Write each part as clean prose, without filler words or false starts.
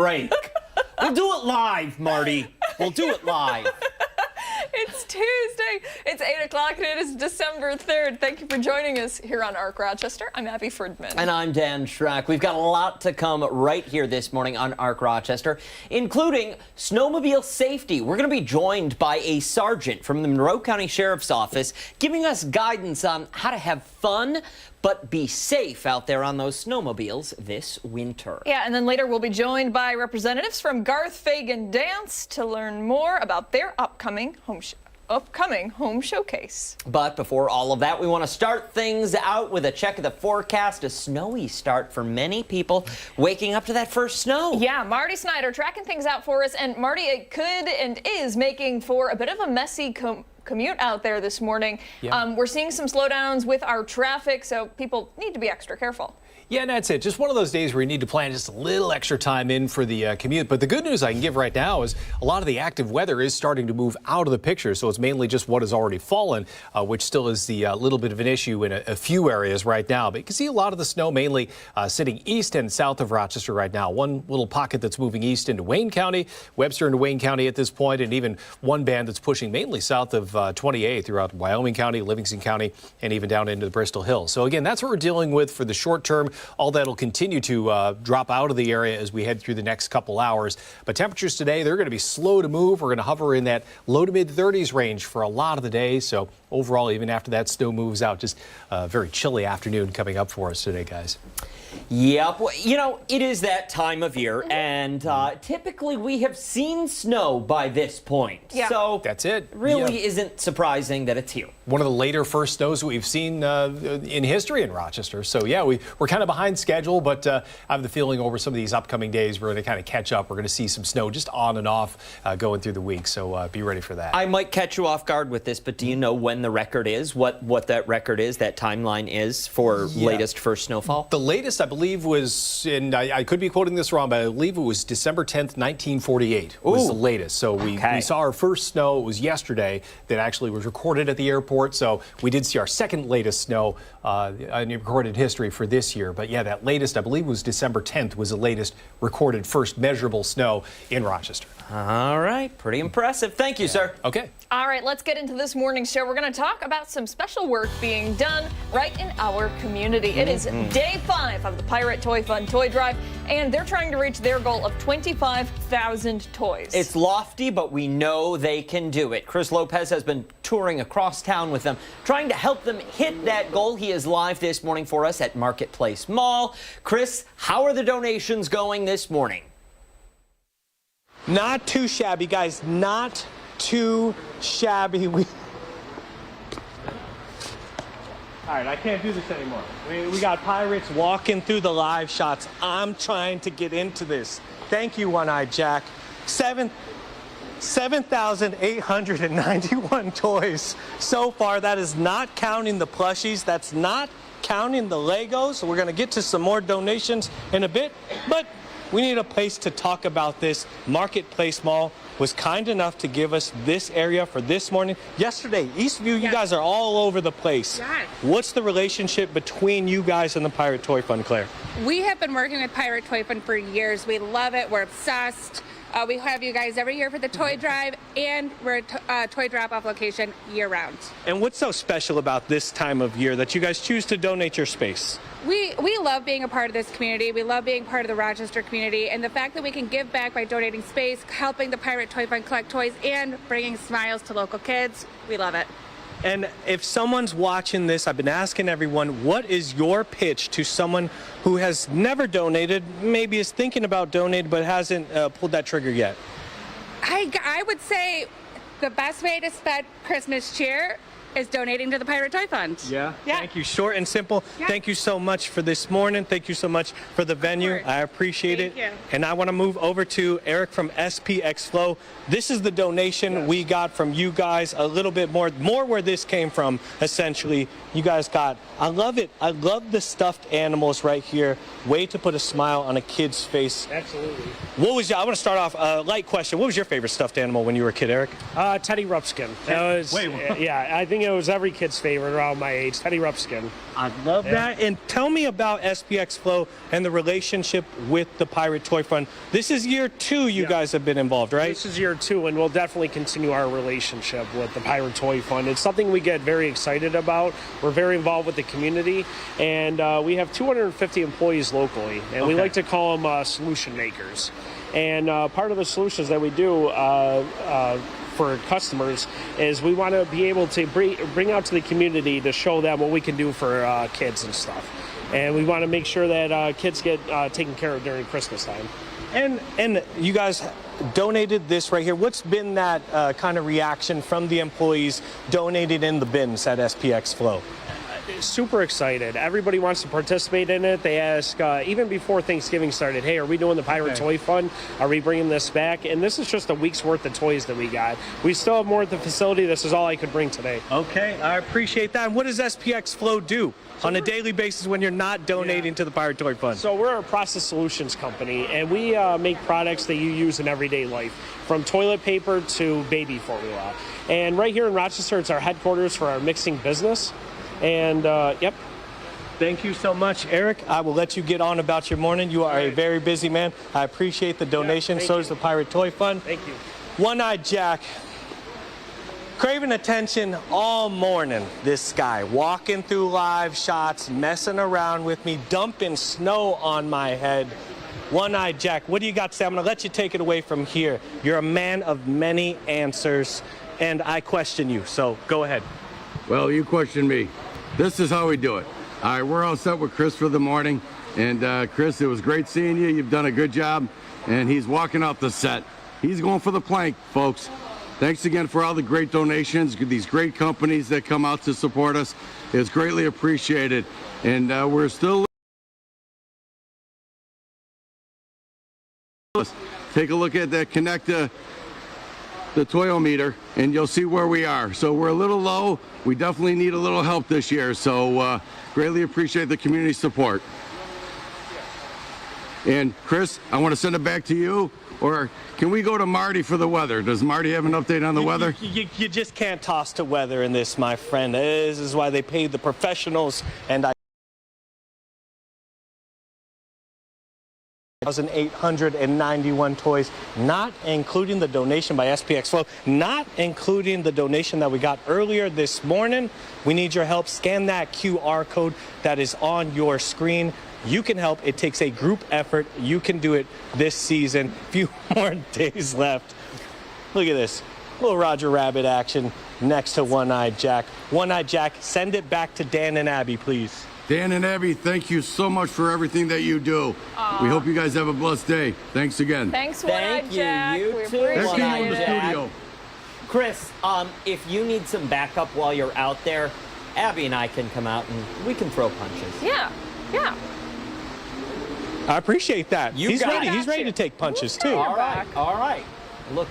break. We'll do it live, Marty. We'll do it live. It's Tuesday. It's 8 o'clock and it is December 3rd. Thank you for joining us here on ARC Rochester. I'm Abby Ferdman. And I'm Dan Schrack. We've got a lot to come right here this morning on ARC Rochester, including snowmobile safety. We're going to be joined by a sergeant from the Monroe County Sheriff's Office giving us guidance on how to have fun but be safe out there on those snowmobiles this winter. Yeah, and then later we'll be joined by representatives from Garth Fagan Dance to learn more about their upcoming home showcase. But before all of that, we want to start things out with a check of the forecast. A snowy start for many people waking up to that first snow. Yeah, Marty Snyder tracking things out for us. And Marty, it could and is making for a bit of a messy commute out there this morning. Yeah. We're seeing some slowdowns with our traffic, so people need to be extra careful. Yeah, and that's it. Just one of those days where you need to plan just a little extra time in for the commute. But the good news I can give right now is a lot of the active weather is starting to move out of the picture. So it's mainly just what has already fallen, which still is the little bit of an issue in a few areas right now. But you can see a lot of the snow mainly sitting east and south of Rochester right now. One little pocket that's moving east into Wayne County, Webster into Wayne County at this point, and even one band that's pushing mainly south of 28 throughout Wyoming County, Livingston County, and even down into the Bristol Hills. So again, that's what we're dealing with for the short term. All that will continue to drop out of the area as we head through the next couple hours. But temperatures today, they're going to be slow to move. We're going to hover in that low to mid 30s range for a lot of the day. So overall, even after that snow moves out, just a very chilly afternoon coming up for us today, guys. Yep. Well, you know, it is that time of year, and typically we have seen snow by this point. Yeah. So that's it. Really isn't surprising that it's here. One of the later first snows we've seen in history in Rochester. So, yeah, we're kind of behind schedule, but I have the feeling over some of these upcoming days we're going to kind of catch up. We're going to see some snow just on and off going through the week, so be ready for that. I might catch you off guard with this, but do you know when the record is, what that record is, that timeline is for latest first snowfall? The latest, I believe, was, and I could be quoting this wrong, but I believe it was December 10th, 1948 was the latest. So we saw our first snow. It was yesterday that actually was recorded at the airport. So we did see our second latest snow in recorded history for this year. But yeah, that latest, I believe, was December 10th was the latest recorded first measurable snow in Rochester. All right. Pretty impressive. Thank you, sir. Okay. All right, let's get into this morning's show. We're going to talk about some special work being done right in our community. It is day 5 of the Pirate Toy Fun Toy Drive, and they're trying to reach their goal of 25,000 toys. It's lofty, but we know they can do it. Chris Lopez has been touring across town with them, trying to help them hit that goal. He is live this morning for us at Marketplace Mall. Chris, how are the donations going this morning? Not too shabby, guys. Not too shabby. All right, I can't do this anymore. We got pirates walking through the live shots. I'm trying to get into this. Thank you, One-Eyed Jack. 7,891 toys so far. That is not counting the plushies. That's not counting the Legos. We're going to get to some more donations in a bit, but we need a place to talk about this. Marketplace Mall was kind enough to give us this area for this morning. Yesterday, Eastview, you guys are all over the place. Yes. What's the relationship between you guys and the Pirate Toy Fund, Claire? We have been working with Pirate Toy Fund for years. We love it. We're obsessed. We have you guys every year for the toy drive, and we're a toy drop-off location year-round. And what's so special about this time of year that you guys choose to donate your space? We love being a part of this community. We love being part of the Rochester community, and the fact that we can give back by donating space, helping the Pirate Toy Fund collect toys, and bringing smiles to local kids, we love it. And if someone's watching this, I've been asking everyone, what is your pitch to someone who has never donated, maybe is thinking about donating but hasn't pulled that trigger yet? I would say the best way to spread Christmas cheer is donating to the Pirate Toy Fund. Yeah. Thank you. Short and simple. Yeah. Thank you so much for this morning. Thank you so much for the venue. I appreciate it. Thank you. And I want to move over to Eric from SPX Flow. This is the donation we got from you guys. A little bit more where this came from, essentially. You guys got, I love it. I love the stuffed animals right here. Way to put a smile on a kid's face. Absolutely. What was your, I want to start off, light question. What was your favorite stuffed animal when you were a kid, Eric? Teddy Ruxpin. That was, Wait. yeah, I think it was every kid's favorite around my age, Teddy Ruxpin. I love that. And tell me about SPX Flow and the relationship with the Pirate Toy Fund. This is year 2 you guys have been involved, right? This is year 2, and we'll definitely continue our relationship with the Pirate Toy Fund. It's something we get very excited about. We're very involved with the community, and we have 250 employees locally, and we like to call them solution makers. And part of the solutions that we do for customers is we want to be able to bring out to the community to show them what we can do for kids and stuff. And we want to make sure that kids get taken care of during Christmas time. And you guys donated this right here. What's been that kind of reaction from the employees donated in the bins at SPX Flow? Super excited. Everybody wants to participate in it. They ask, even before Thanksgiving started, hey, are we doing the Pirate Toy Fund? Are we bringing this back? And this is just a week's worth of toys that we got. We still have more at the facility. This is all I could bring today. Okay, I appreciate that. And what does SPX Flow do on a daily basis when you're not donating to the Pirate Toy Fund? So we're a process solutions company, and we make products that you use in everyday life, from toilet paper to baby formula. And right here in Rochester, it's our headquarters for our mixing business. And, yep. Thank you so much, Eric. I will let you get on about your morning. You are a very busy man. I appreciate the donation. So does the Pirate Toy Fund. Thank you. One-Eyed Jack, craving attention all morning. This guy walking through live shots, messing around with me, dumping snow on my head. One-Eyed Jack, what do you got to say? I'm going to let you take it away from here. You're a man of many answers, and I question you, so go ahead. Well, you question me. This is how we do it. All right, we're all set with Chris for the morning. And Chris, it was great seeing you. You've done a good job. And he's walking off the set. He's going for the plank, folks. Thanks again for all the great donations, these great companies that come out to support us. It's greatly appreciated. And we're still... Take a look at that Connecta, the Toyometer, and you'll see where we are. So we're a little low. We definitely need a little help this year. So greatly appreciate the community support. And Chris, I want to send it back to you. Or can we go to Marty for the weather? Does Marty have an update on the weather? You just can't toss to weather in this, my friend. This is why they pay the professionals, and I 1,891 toys, not including the donation by SPX Flow, not including the donation that we got earlier this morning. We need your help. Scan that QR code that is on your screen. You can help. It takes a group effort. You can do it this season. Few more days left. Look at this. Little Roger Rabbit action next to One-Eyed Jack. One-Eyed Jack, send it back to Dan and Abby, please. Dan and Abby, thank you so much for everything that you do. We hope you guys have a blessed day. Thanks again. Thanks, One-Eyed Thank Jack. you. You We too, appreciate Back to you in One-Eyed the it. Jack. studio. Chris, if you need some backup while you're out there, Abby and I can come out and we can throw punches. Yeah, yeah. I appreciate that. You He's got ready. it. He's ready to take punches, We'll too. get All right, back. all right. Look,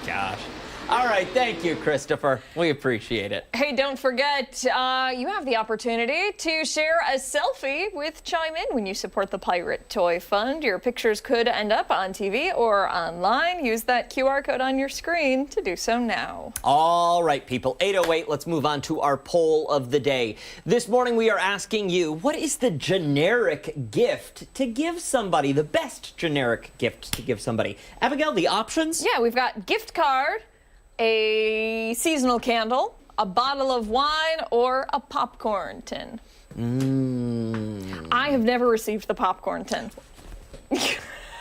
gosh. All right, thank you, Christopher. We appreciate it. Hey, don't forget, you have the opportunity to share a selfie with Chime In when you support the Pirate Toy Fund. Your pictures could end up on TV or online. Use that QR code on your screen to do so now. All right, people, 8:08, let's move on to our poll of the day. This morning we are asking you, what is the generic gift to give somebody, the best generic gift to give somebody? Abigail, the options? Yeah, we've got gift card, a seasonal candle, a bottle of wine, or a popcorn tin. I have never received the popcorn tin.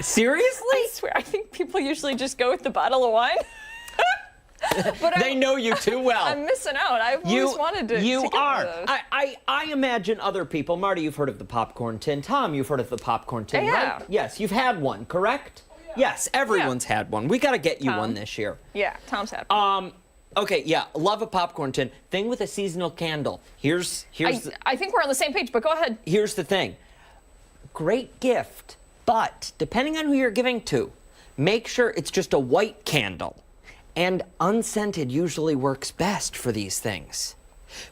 Seriously? I swear, I think people usually just go with the bottle of wine. But They know you too well. I'm missing out. I've always wanted to. You to get are. one of those. I imagine other people. Marty, you've heard of the popcorn tin. Tom, you've heard of the popcorn tin, Yeah. right? Yes, you've had one, correct? Yes, everyone's had one. We got to get you Tom. one this year. Yeah, Tom's had. Okay, yeah, love a popcorn tin. Thing with a seasonal candle. Here's I think we're on the same page, but go ahead. here's the thing. Great gift, but depending on who you're giving to, make sure it's just a white candle. And unscented usually works best for these things.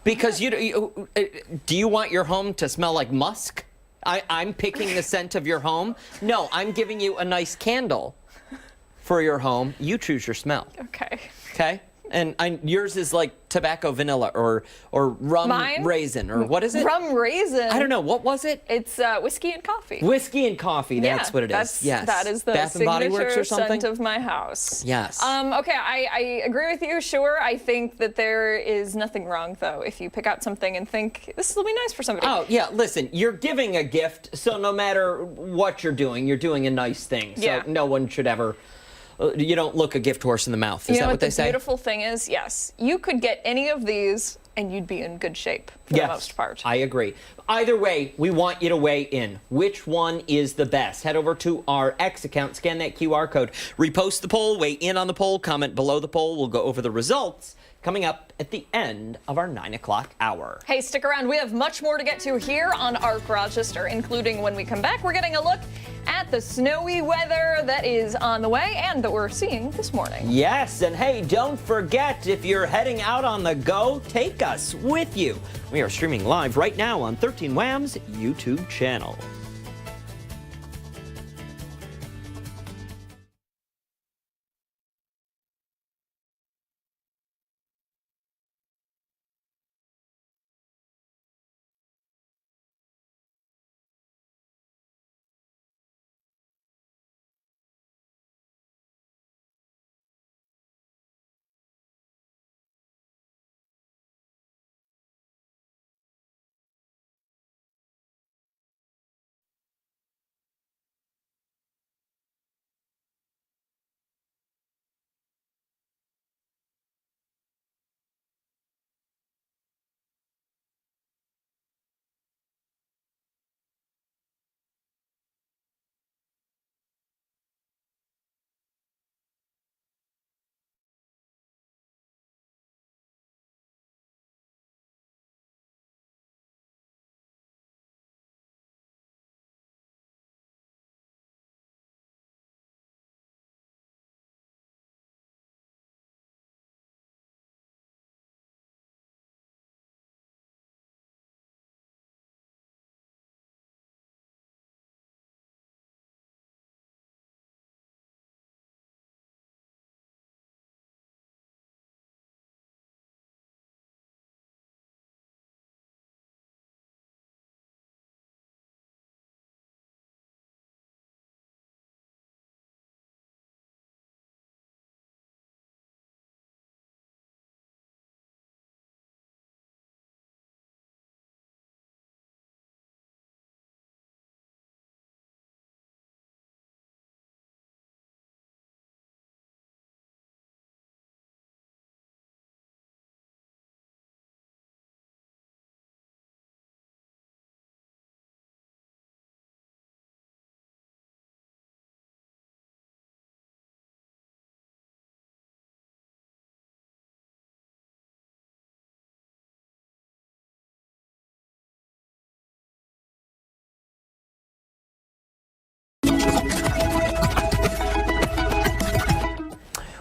Because do you want your home to smell like musk? I'm picking the scent of your home. No, I'm giving you a nice candle for your home. You choose your smell. Okay. Okay? And yours is like tobacco vanilla or rum Mine? raisin, or what is it? Rum raisin. I don't know. What was it? It's whiskey and coffee. Whiskey and coffee. That's what it is. Yes. That is the Bath and Body signature Works or something? scent of my house. Yes. Okay, I agree with you, sure. I think that there is nothing wrong, though, if you pick out something and think, this will be nice for somebody. Oh, yeah, listen, you're giving a gift, so no matter what you're doing a nice thing. So Yeah. no one should ever, you don't look a gift horse in the mouth. Is You know that what what they the say? beautiful thing is? Yes. You could get any of these and you'd be in good shape for the most part. I agree. Either way, we want you to weigh in. Which one is the best? Head over to our X account, scan that QR code, repost the poll, weigh in on the poll, comment below the poll. We'll go over the results coming up at the end of our 9 o'clock hour. Hey, stick around. We have much more to get to here on ARC Rochester, including when we come back, we're getting a look at the snowy weather that is on the way and that we're seeing this morning. Yes, and hey, don't forget, if you're heading out on the go, take us with you. We are streaming live right now on 13 Wham's YouTube channel.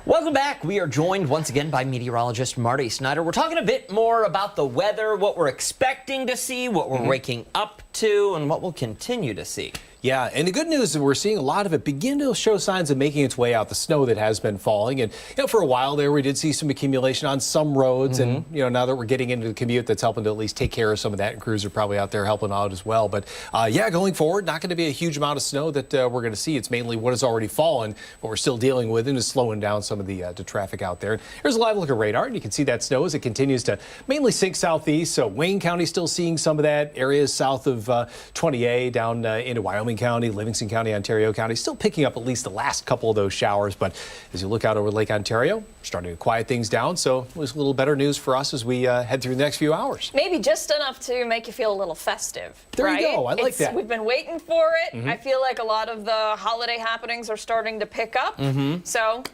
Welcome back. We are joined once again by meteorologist Marty Snyder. We're talking a bit more about the weather, what we're expecting to see, what we're waking up to, and what we'll continue to see. Yeah, and the good news is we're seeing a lot of it begin to show signs of making its way out, the snow that has been falling. And, for a while there, we did see some accumulation on some roads. And, now that we're getting into the commute, that's helping to at least take care of some of that. And crews are probably out there helping out as well. But, going forward, not going to be a huge amount of snow that we're going to see. It's mainly what has already fallen. What we're still dealing with and is slowing down some of the traffic out there. Here's a live look at radar. And you can see that snow as it continues to mainly sink southeast. So Wayne County still seeing some of that. Areas south of 20A down into Wyoming County, Livingston County, Ontario County, still picking up at least the last couple of those showers. But as you look out over Lake Ontario, starting to quiet things down. So it was a little better news for us as we head through the next few hours. Maybe just enough to make you feel a little festive. There right? you go. I like that. We've been waiting for it. I feel like a lot of the holiday happenings are starting to pick up. So,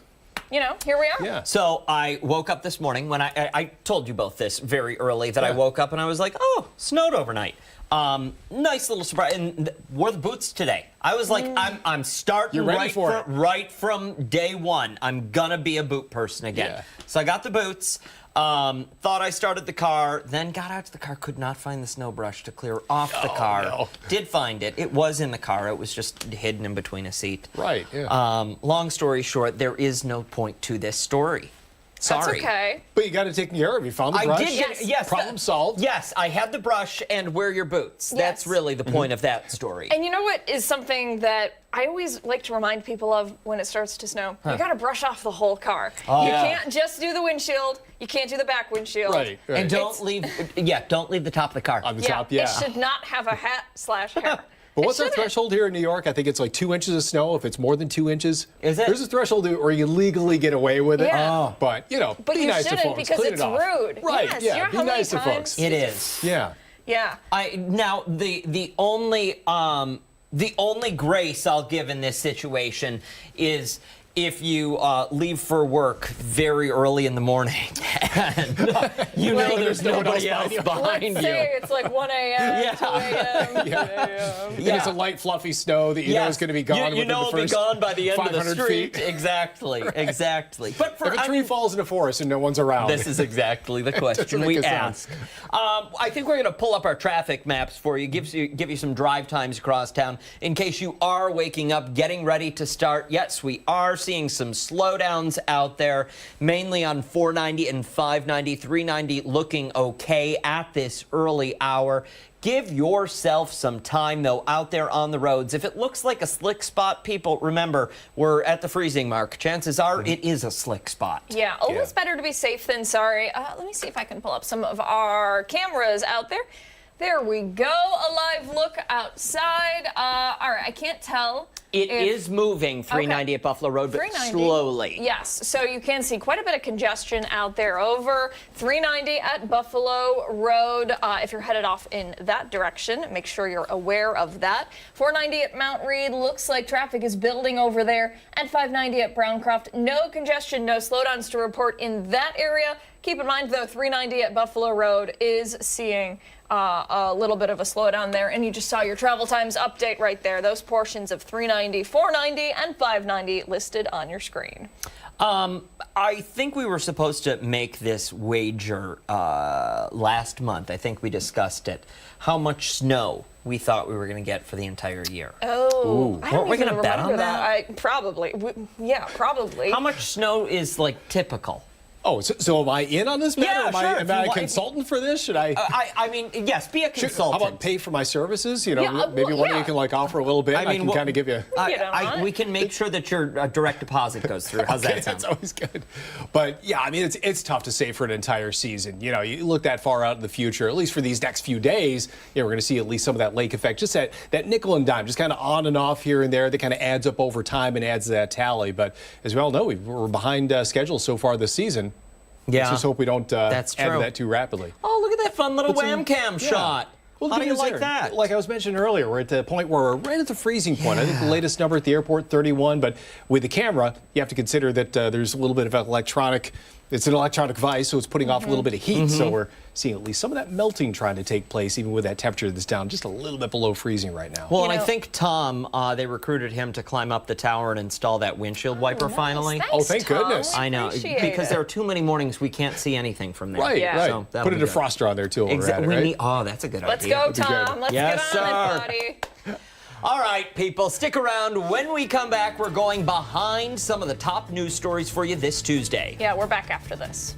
here we are. Yeah. So I woke up this morning when I told you both this very early, that I woke up and I was like, oh, snowed overnight. Nice little surprise, and wore the boots today. I was like, I'm starting right from day one. I'm gonna be a boot person again. Yeah. So I got the boots. Thought I started the car, then got out to the car, could not find the snow brush to clear off the car. No. Did find it. It was in the car. It was just hidden in between a seat. Right, yeah. Long story short, there is no point to this story. Sorry. That's okay. But you got it taken care of. You found the brush. I did get yes. Problem solved. Yes, I had the brush and wear your boots. Yes. That's really the point of that story. And you know what is something that I always like to remind people of when it starts to snow? You got to brush off the whole car. You can't just do the windshield. You can't do the back windshield. Right. And don't leave the top of the car. On the top, yeah. It should not have a hat/hair. But what's It our shouldn't. threshold here in New York? I think it's like 2 inches of snow. If it's more than 2 inches, Is it? There's a threshold where you legally get away with it. Yeah. Oh. But But be you nice to shouldn't folks. because Clean it's it off. rude. Right? Yes, Yeah. you know Be how many nice to folks. times- It is. Yeah. Yeah. Now the only grace I'll give in this situation is if you leave for work very early in the morning and you know Like, there's nobody else Let's behind you. say it's like 1 a.m., Yeah. 2 a.m., 3 a.m. And it's a light, fluffy snow that you know is going to be gone You within know the it'll be first gone by the end of the 500 street. feet. Exactly. Exactly. But for If a tree falls in a forest and no one's around, this is exactly the question make we a sound. ask. I think we're going to pull up our traffic maps for you, give you some drive times across town in case you are waking up, getting ready to start. Yes, we are seeing some slowdowns out there, mainly on 490 and 590, 390 looking okay at this early hour. Give yourself some time, though, out there on the roads. If it looks like a slick spot, people, remember, we're at the freezing mark. Chances are it is a slick spot. Yeah, always better to be safe than sorry. Let me see if I can pull up some of our cameras out there. There we go. A live look outside. All right, I can't tell. It is moving 390 at Buffalo Road, but 390. slowly. Yes, so you can see quite a bit of congestion out there over 390 at Buffalo Road. If you're headed off in that direction, make sure you're aware of that. 490 at Mount Read, looks like traffic is building over there. And 590 at Browncroft, no congestion, no slowdowns to report in that area. Keep in mind, though, 390 at Buffalo Road is seeing a little bit of a slowdown there, and you just saw your travel times update right there. Those portions of 390, 490, and 590 listed on your screen. I think we were supposed to make this wager last month. I think we discussed it. How much snow we thought we were going to get for the entire year. Oh, I don't Weren't we even gonna bet on remember that? Probably. Yeah, probably. How much snow is like typical? Oh, so am I in on this bet? Yeah, or am sure, I, if am I you a want. consultant for this? Should I? I mean, yes, be a How consultant. about pay for my services? You know, Yeah, maybe well, one of yeah. you can like offer a little bit. I, can well, kind of give you. You know, we can make sure that your direct deposit goes through. How's Okay, that sound? that's always good. But yeah, I mean, it's tough to say for an entire season. You know, you look that far out in the future, at least for these next few days, you know, we're going to see at least some of that lake effect, just that nickel and dime, just kind of on and off here and there. That kind of adds up over time and adds to that tally. But as we all know, we're behind schedule so far this season. Yeah. Let's just hope we don't That's add to true. that too rapidly. Oh, look at that fun little But some- wham cam yeah. shot. Well, How good do you news like there. that? Like I was mentioning earlier, we're at the point where we're right at the freezing point. I think the latest number at the airport, 31. But with the camera, you have to consider that there's a little bit of electronic. It's an electronic device, so it's putting off a little bit of heat. So we're seeing at least some of that melting trying to take place, even with that temperature that's down just a little bit below freezing right now. Well, You and I know- think Tom, they recruited him to climb up the tower and install that windshield wiper finally. Nice. Oh, Thanks, thank Tom. goodness. We I know, appreciate because it. there are too many mornings we can't see anything from there. Right, Yeah. right. So that'll Put a be good. defroster on there too. While we're at it, We right? need- oh, that's a good Let's idea. go, be good. Tom. Let's Yes, get on sir. it, buddy. All right, people, stick around. When we come back, we're going behind some of the top news stories for you this Tuesday. Yeah, we're back after this.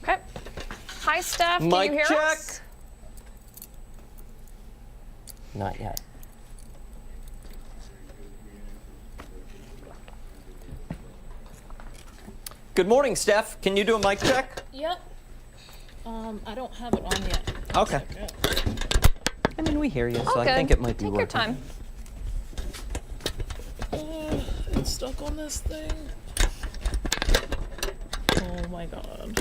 Okay. Hi, Steph. Can Mic you hear check. us? Not yet. Good morning, Steph. Can you do a mic check? Yep. I don't have it on yet. Okay. I mean, we hear you, so I Okay. think it might be Take working. your time. It's stuck on this thing. Oh my God.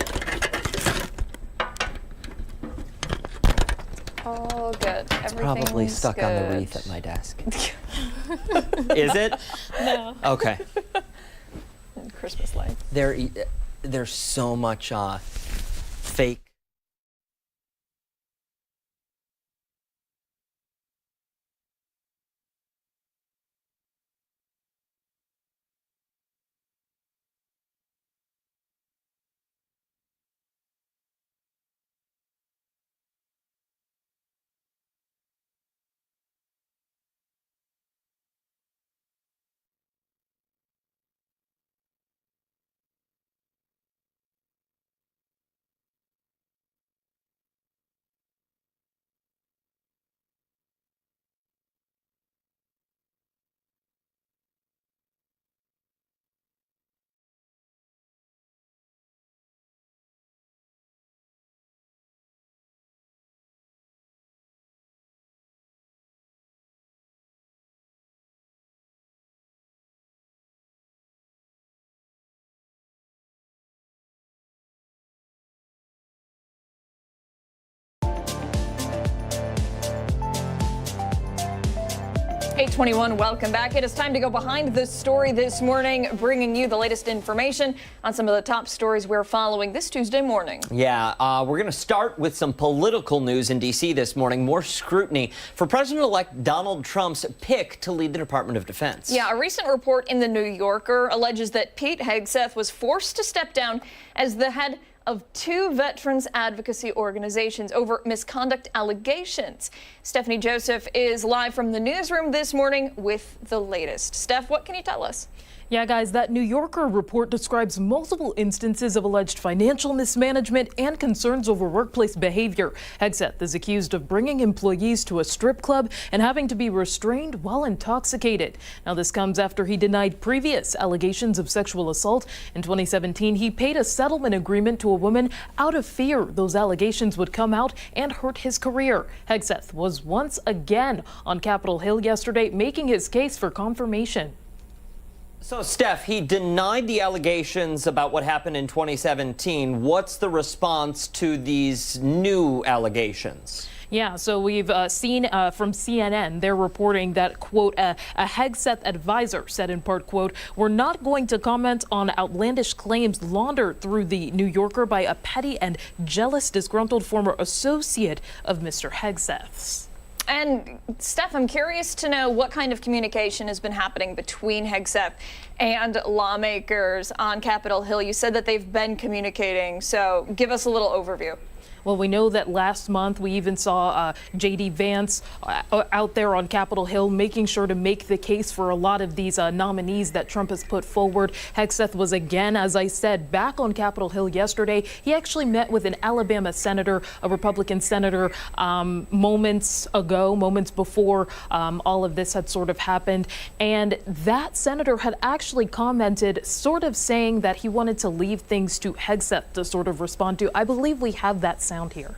Oh, good. It's probably stuck on the wreath at my desk. Is it? No. Okay. Christmas lights. There's so much fake. .821, welcome back. It is time to go behind the story this morning, bringing you the latest information on some of the top stories we're following this Tuesday morning. Yeah, we're going to start with some political news in D.C. this morning. More scrutiny for President-elect Donald Trump's pick to lead the Department of Defense. Yeah, a recent report in The New Yorker alleges that Pete Hegseth was forced to step down as the head of 2 veterans advocacy organizations over misconduct allegations. Stephanie Joseph is live from the newsroom this morning with the latest. Steph, what can you tell us? Yeah, guys, that New Yorker report describes multiple instances of alleged financial mismanagement and concerns over workplace behavior. Hegseth is accused of bringing employees to a strip club and having to be restrained while intoxicated. Now, this comes after he denied previous allegations of sexual assault. In 2017, he paid a settlement agreement to a woman out of fear those allegations would come out and hurt his career. Hegseth was once again on Capitol Hill yesterday, making his case for confirmation. So, Steph, he denied the allegations about what happened in 2017. What's the response to these new allegations? Yeah, so we've seen from CNN, they're reporting that, quote, a Hegseth advisor said in part, quote, "We're not going to comment on outlandish claims laundered through the New Yorker by a petty and jealous, disgruntled former associate of Mr. Hegseth's." And Steph, I'm curious to know what kind of communication has been happening between Hegseth and lawmakers on Capitol Hill. You said that they've been communicating, so give us a little overview. Well, we know that last month we even saw J.D. Vance out there on Capitol Hill making sure to make the case for a lot of these nominees that Trump has put forward. Hegseth was again, as I said, back on Capitol Hill yesterday. He actually met with an Alabama senator, a Republican senator, moments before all of this had sort of happened. And that senator had actually commented, sort of saying that he wanted to leave things to Hegseth to sort of respond to. I believe we have that sound here.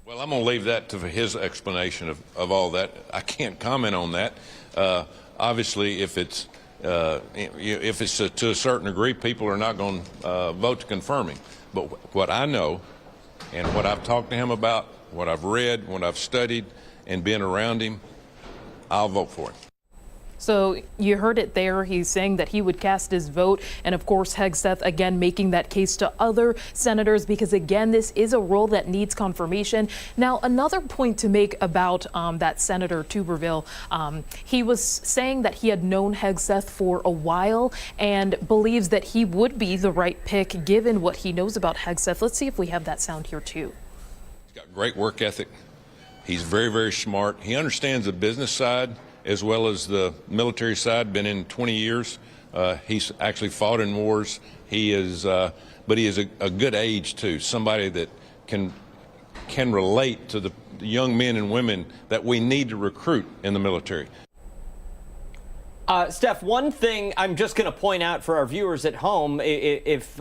Well, I'm going to leave that to his explanation of all that. I can't comment on that. Obviously, if it's to a certain degree, people are not going to vote to confirm him. But what I know and what I've talked to him about, what I've read, what I've studied and been around him, I'll vote for him. So you heard it there. He's saying that he would cast his vote. And of course, Hegseth again making that case to other senators, because again, this is a role that needs confirmation. Now, another point to make about that Senator Tuberville, he was saying that he had known Hegseth for a while and believes that he would be the right pick given what he knows about Hegseth. Let's see if we have that sound here too. He's got great work ethic. He's very, very smart. He understands the business side as well as the military side. Been in 20 years. He's actually fought in wars. He is, but he is a good age too. Somebody that can relate to the young men and women that we need to recruit in the military. Steph, one thing I'm just going to point out for our viewers at home, if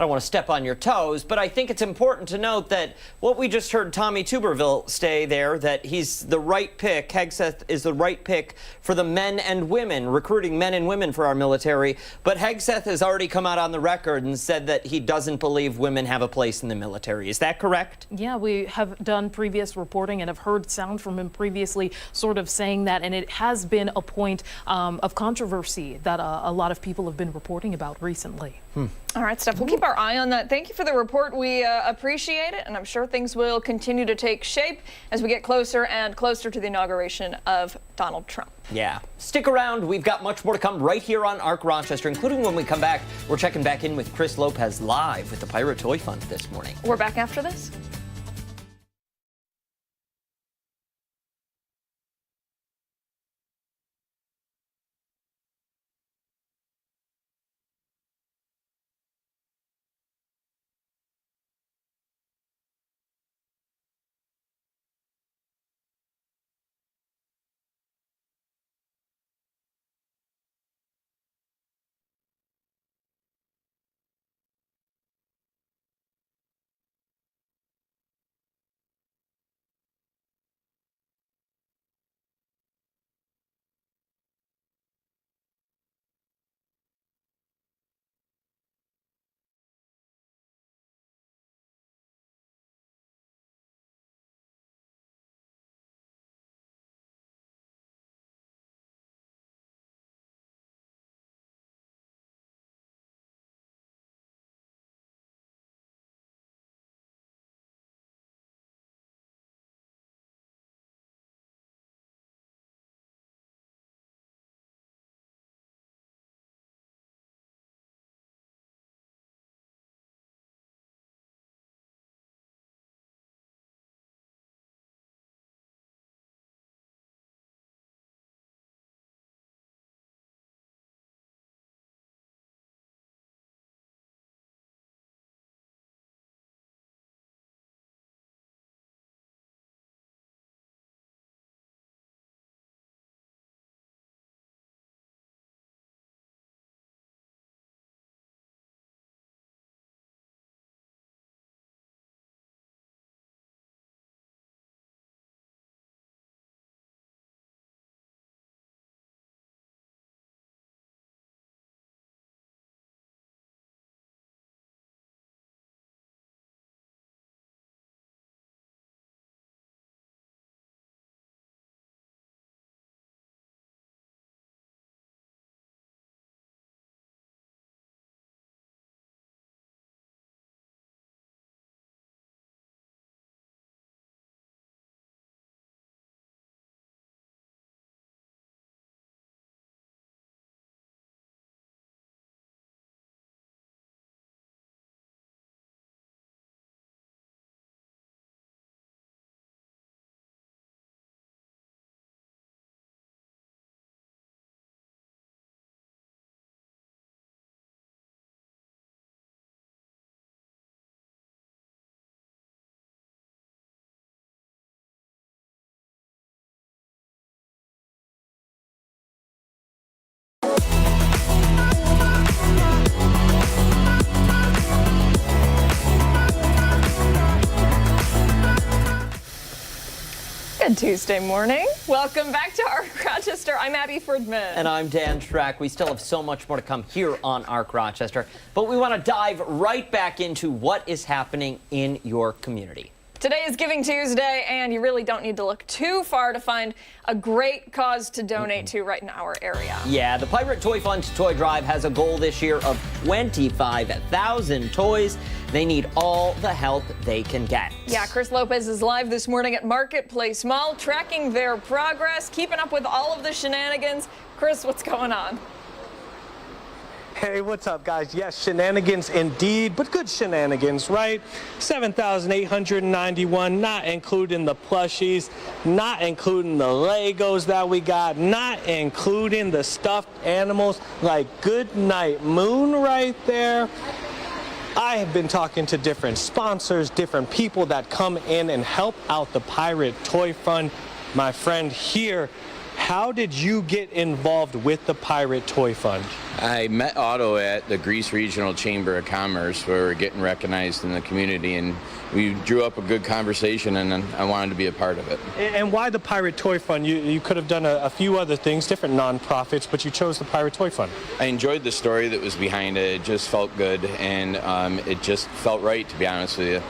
I don't want to step on your toes, but I think it's important to note that what we just heard Tommy Tuberville say there, that he's the right pick, Hegseth is the right pick for the men and women, recruiting men and women for our military. But Hegseth has already come out on the record and said that he doesn't believe women have a place in the military. Is that correct? Yeah, we have done previous reporting and have heard sound from him previously sort of saying that, and it has been a point of controversy that a lot of people have been reporting about recently. All right, Steph, we'll keep our eye on that. Thank you for the report. We appreciate it, and I'm sure things will continue to take shape as we get closer and closer to the inauguration of Donald Trump. Yeah. Stick around. We've got much more to come right here on ARC Rochester, including when we come back, we're checking back in with Chris Lopez live with the Pirate Toy Fund this morning. We're back after this. Good Tuesday morning. Welcome back to ARC Rochester. I'm Abby Fridman. And I'm Dan Strack. We still have so much more to come here on ARC Rochester, but we want to dive right back into what is happening in your community. Today is Giving Tuesday, and you really don't need to look too far to find a great cause to donate to right in our area. Yeah, the Pirate Toy Fund Toy Drive has a goal this year of 25,000 toys. They need all the help they can get. Yeah, Chris Lopez is live this morning at Marketplace Mall, tracking their progress, keeping up with all of the shenanigans. Chris, what's going on? Hey, what's up, guys? Yes, shenanigans indeed, but good shenanigans, right? 7,891, not including the plushies, not including the Legos that we got, not including the stuffed animals like Goodnight Moon right there. I have been talking to different sponsors, different people that come in and help out the Pirate Toy Fund. My friend here how did you get involved with the Pirate Toy Fund? I met Otto at the Greece Regional Chamber of Commerce, where we're getting recognized in the community, and we drew up a good conversation, and I wanted to be a part of it. And why the Pirate Toy Fund? You could have done a few other things, different nonprofits, but you chose the Pirate Toy Fund. I enjoyed the story that was behind it. It just felt good, and it just felt right, to be honest with you.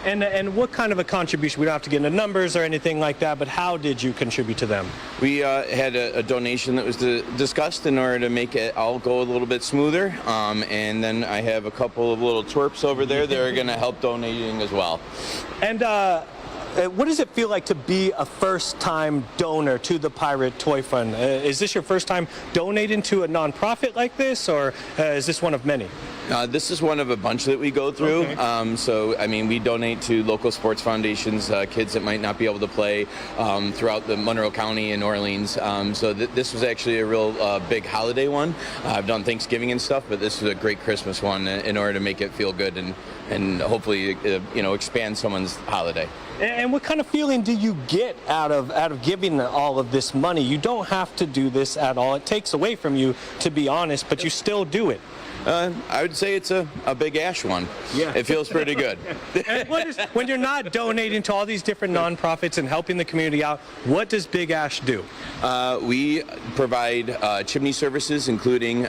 And what kind of a contribution? We don't have to get into numbers or anything like that, but how did you contribute to them? We had a donation that was discussed in order to make it all go a little bit smoother, and then I have a couple of little twerps over there that are going to help donating as well. And what does it feel like to be a first-time donor to the Pirate Toy Fund? Is this your first time donating to a nonprofit like this, or is this one of many? This is one of a bunch that we go through. Okay. So, I mean, we donate to local sports foundations, kids that might not be able to play throughout the Monroe County and Orleans. So this was actually a real big holiday one. I've done Thanksgiving and stuff, but this is a great Christmas one in order to make it feel good and hopefully, expand someone's holiday. And what kind of feeling do you get out of giving all of this money? You don't have to do this at all. It takes away from you, to be honest, but you still do it. I would say it's a big ash one. Yeah. It feels pretty good. When you're not donating to all these different nonprofits and helping the community out, what does Big Ash do? We provide chimney services, including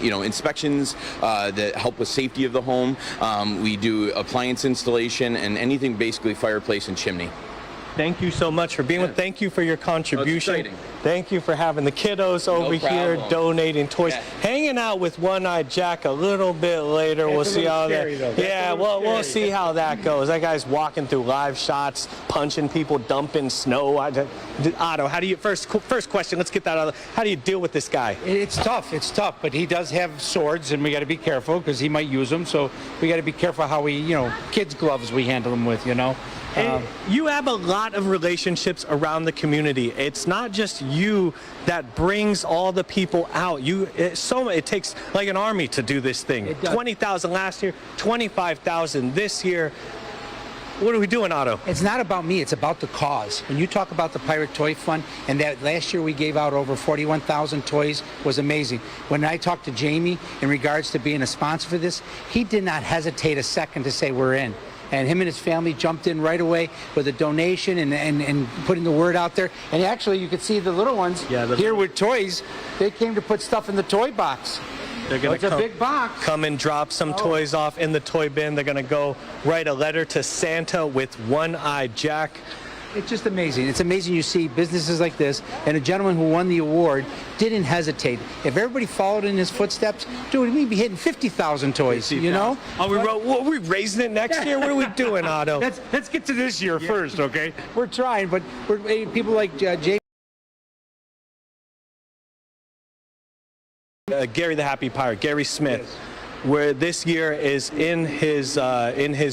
inspections that help with safety of the home. We do appliance installation and anything basically fireplace and chimney. Thank you so much for being with. Thank you for your contribution. Thank you for having the kiddos over here donating toys. Yeah. Hanging out with One-Eyed Jack a little bit later. We'll see how that. Yeah, we'll see how that goes. That guy's walking through live shots, punching people, dumping snow. Otto, how do you first question? Let's get that out. How do you deal with this guy? It's tough, but he does have swords, and we got to be careful because he might use them. So we got to be careful how we, kids' gloves we handle them with, And you have a lot of relationships around the community. It's not just you that brings all the people out. It takes like an army to do this thing. 20,000 last year, 25,000 this year. What are we doing, Otto? It's not about me. It's about the cause. When you talk about the Pirate Toy Fund, and that last year we gave out over 41,000 toys, was amazing. When I talked to Jamie in regards to being a sponsor for this, he did not hesitate a second to say we're in. And him and his family jumped in right away with a donation and putting the word out there. And actually, you could see the little ones here with toys. They came to put stuff in the toy box. They're going to a big box. Come and drop some toys off in the toy bin. They're going to go write a letter to Santa with One-Eyed Jack. It's just amazing. It's amazing you see businesses like this, and a gentleman who won the award didn't hesitate. If everybody followed in his footsteps, dude, we'd be hitting 50,000 toys, Are we raising it next year? What are we doing, Otto? Let's get to this year first, okay? We're trying, but people like Jamie. Gary the Happy Pirate, Gary Smith. Yes. Where this year is in his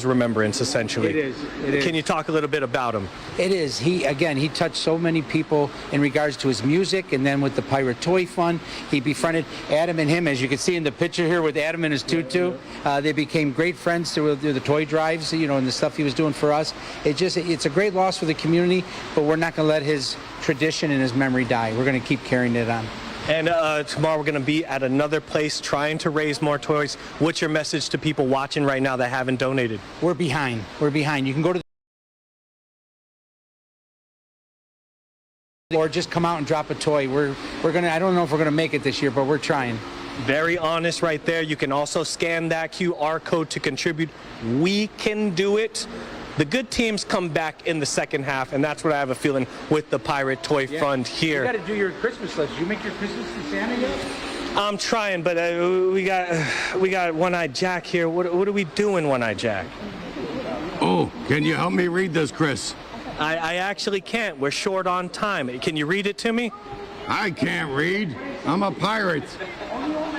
remembrance, essentially. It is. Can you talk a little bit about him? It is. He touched so many people in regards to his music, and then with the Pirate Toy Fund, he befriended Adam and him, as you can see in the picture here with Adam and his tutu. They became great friends through the toy drives, and the stuff he was doing for us. It's a great loss for the community, but we're not going to let his tradition and his memory die. We're going to keep carrying it on. And tomorrow we're going to be at another place trying to raise more toys. What's your message to people watching right now that haven't donated? We're behind. We're behind. You can go to or just come out and drop a toy. We're gonna. I don't know if we're gonna make it this year, but we're trying. Very honest right there. You can also scan that QR code to contribute. We can do it. The good teams come back in the second half, and that's what I have a feeling with the Pirate Toy Fund here. You got to do your Christmas list. Did you make your Christmas to Santa yet? I'm trying, but we got One-Eyed Jack here. What are we doing, One-Eyed Jack? Oh, can you help me read this, Chris? I actually can't. We're short on time. Can you read it to me? I can't read. I'm a pirate.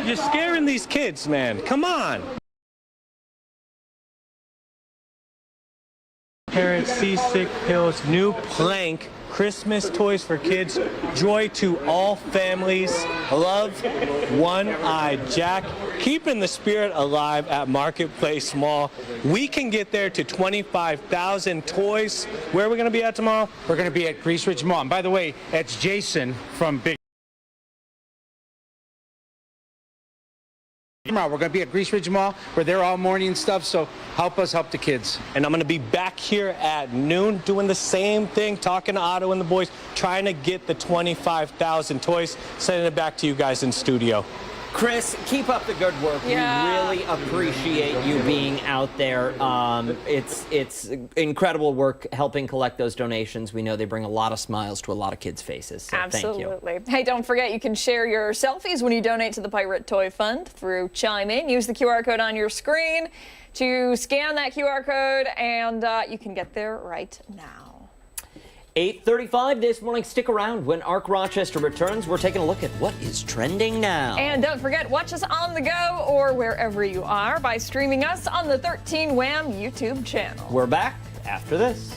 You're scaring these kids, man. Come on. Parents, Seasick Pills, new plank Christmas toys for kids, joy to all families. Love, One-Eyed Jack, keeping the spirit alive at Marketplace Mall. We can get there to 25,000 toys. Where are we going to be at tomorrow? We're going to be at Grease Ridge Mall. And by the way, that's Jason from Big. Tomorrow we're going to be at Grease Ridge Mall. We're there all morning and stuff, so help us help the kids. And I'm going to be back here at noon doing the same thing, talking to Otto and the boys, trying to get the 25,000 toys, sending it back to you guys in studio. Chris, keep up the good work. Yeah. We really appreciate you being out there. It's incredible work helping collect those donations. We know they bring a lot of smiles to a lot of kids' faces. So Absolutely. Thank you. Hey, don't forget you can share your selfies when you donate to the Pirate Toy Fund through Chime In. Use the QR code on your screen to scan that QR code, and you can get there right now. 8:35 this morning. Stick around. When Ark Rochester returns, we're taking a look at what is trending now. And don't forget, watch us on the go or wherever you are by streaming us on the 13 Wham YouTube channel. We're back after this.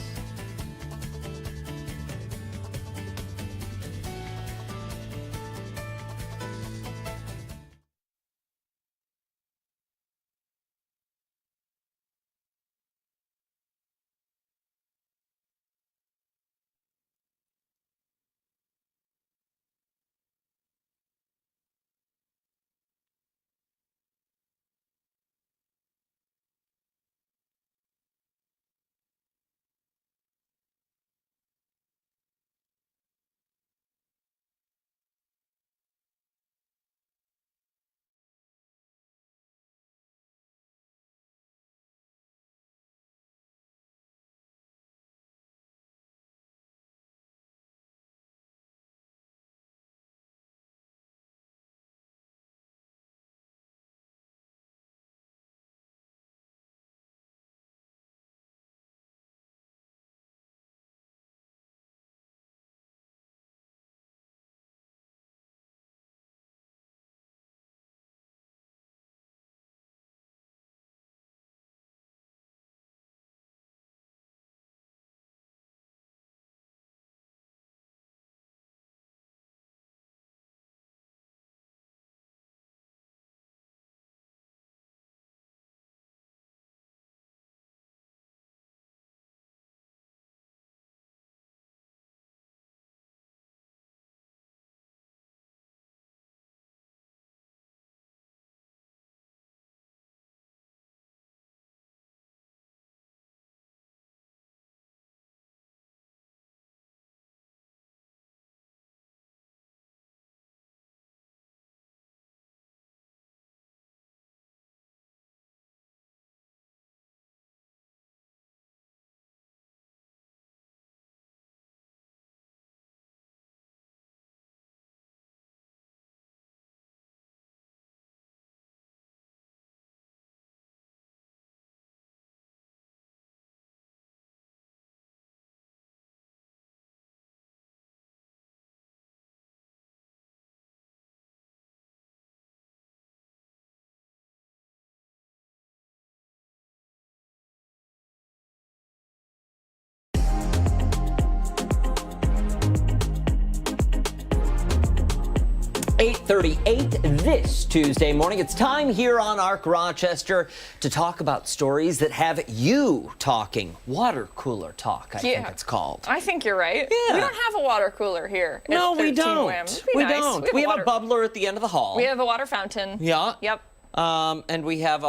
.38 this Tuesday morning. It's time here on Ark Rochester to talk about stories that have you talking. Water cooler talk, I think it's called. I think you're right. Yeah. We don't have a water cooler here. No, at we 13 don't. Wham. It'd be We nice. don't. We have a bubbler at the end of the hall. We have a water fountain. Yeah. Yep. And we have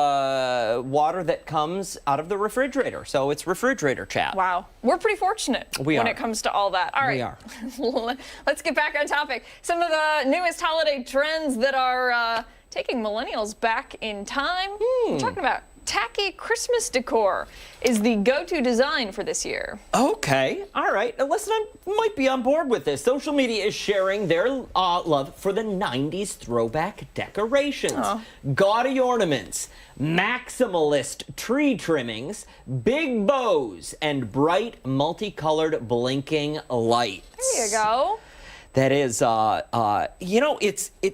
water that comes out of the refrigerator. So it's refrigerator chat. Wow. We're pretty fortunate when it comes to all that. All right. We are. Let's get back on topic. Some of the newest holiday trends that are taking millennials back in time. We're talking about tacky Christmas decor is the go-to design for this year. Okay. All right. Now, listen, I might be on board with this. Social media is sharing their love for the 90s throwback decorations. Gaudy ornaments, maximalist tree trimmings, big bows, and bright multicolored blinking lights. There you go. That is,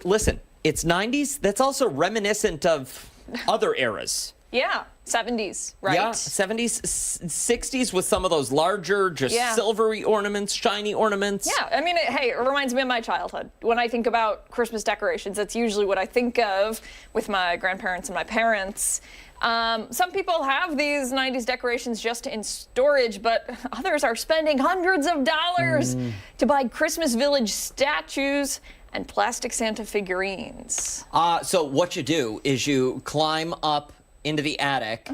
listen, it's 90s. That's also reminiscent of other eras. Yeah. 70s, right? Yeah, 70s, 60s with some of those larger, just silvery ornaments, shiny ornaments. Yeah, I mean, it reminds me of my childhood. When I think about Christmas decorations, that's usually what I think of with my grandparents and my parents. Some people have these 90s decorations just in storage, but others are spending hundreds of dollars to buy Christmas Village statues and plastic Santa figurines. So what you do is you climb up into the attic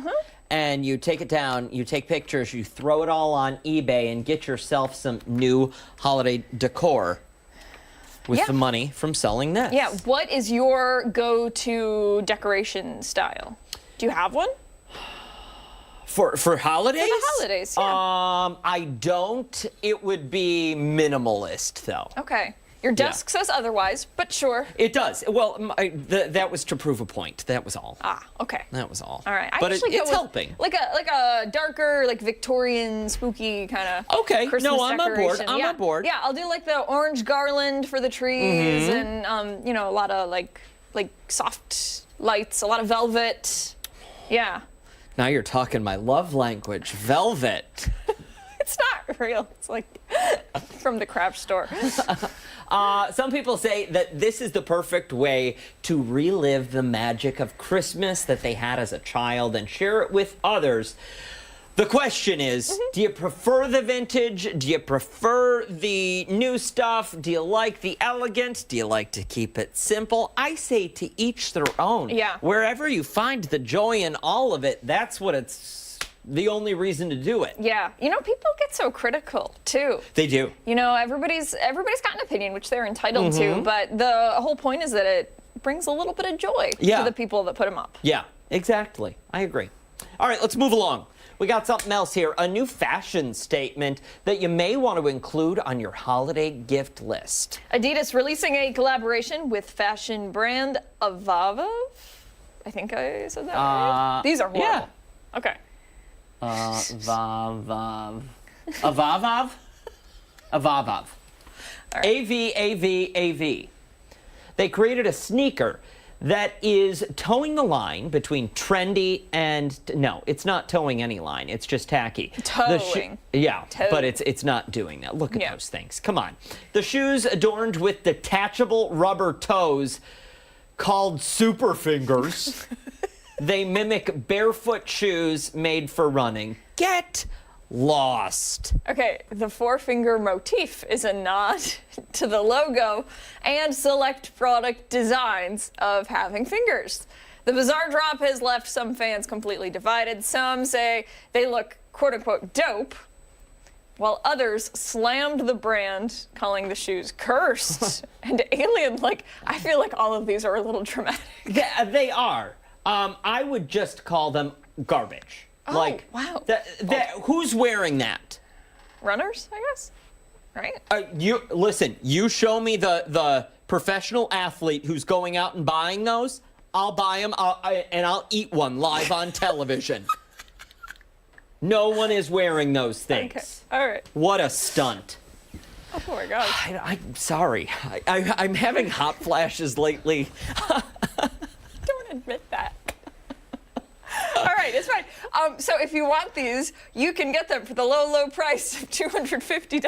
and you take it down, you take pictures, you throw it all on eBay and get yourself some new holiday decor with the money from selling this. Yeah, what is your go-to decoration style? Do you have one? For holidays? For the holidays, yeah. I don't. It would be minimalist, though. Okay. Your desk says otherwise, but sure. It does. Well, that was to prove a point. That was all. Ah, okay. That was all. All right. But usually go it's with helping. Like a darker, like Victorian, spooky kind of Christmas no, I'm on board. decoration. I'm on board. Yeah, I'll do like the orange garland for the trees and a lot of like soft lights, a lot of velvet. Yeah. Now you're talking my love language, velvet. It's not real. It's like from the craft store. Some people say that this is the perfect way to relive the magic of Christmas that they had as a child and share it with others. The question is, do you prefer the vintage? Do you prefer the new stuff? Do you like the elegant? Do you like to keep it simple? I say to each their own. Yeah. Wherever you find the joy in all of it, that's what it's the only reason to do it. Yeah. People get so critical, too. They do. Everybody's got an opinion, which they're entitled to, but the whole point is that it brings a little bit of joy to the people that put them up. Yeah, exactly. I agree. All right, let's move along. We got something else here, a new fashion statement that you may want to include on your holiday gift list. Adidas releasing a collaboration with fashion brand Avava. I think I said that right. These are horrible. Yeah. Okay. Avavav. Avavav? Avavav. Right. AV. They created a sneaker that is towing the line between trendy and no, it's not towing any line. It's just tacky. Towing. But it's not doing that. Look at those things. Come on. The shoes adorned with detachable rubber toes called Super Fingers. They mimic barefoot shoes made for running. Get lost. Okay, the four-finger motif is a nod to the logo and select product designs of having fingers. The bizarre drop has left some fans completely divided. Some say they look quote-unquote dope, while others slammed the brand, calling the shoes cursed and alien. I feel like all of these are a little dramatic. They are. I would just call them garbage. Oh, wow. Who's wearing that? Runners, I guess. Right? You show me the professional athlete who's going out and buying those. I'll buy them and I'll eat one live on television. No one is wearing those things. Okay. All right. What a stunt. Oh my God. I'm sorry. I'm having hot flashes lately. Don't admit that. All right, it's fine. So if you want these, you can get them for the low price of $250.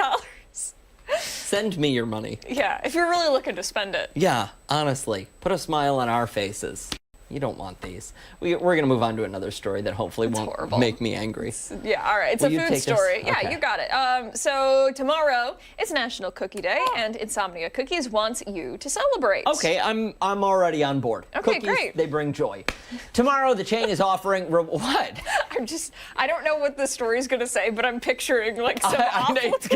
Send me your money. Yeah, if you're really looking to spend it. Yeah, honestly, put a smile on our faces. You don't want these. We're going to move on to another story that hopefully won't make me angry. Yeah, all right. It's a food story. Yeah, you got it. So tomorrow is National Cookie Day, and Insomnia Cookies wants you to celebrate. Okay, I'm already on board. Okay, Cookies, great. They bring joy. Tomorrow, the chain is offering what? I don't know what the story's going to say, but I'm picturing some awful it's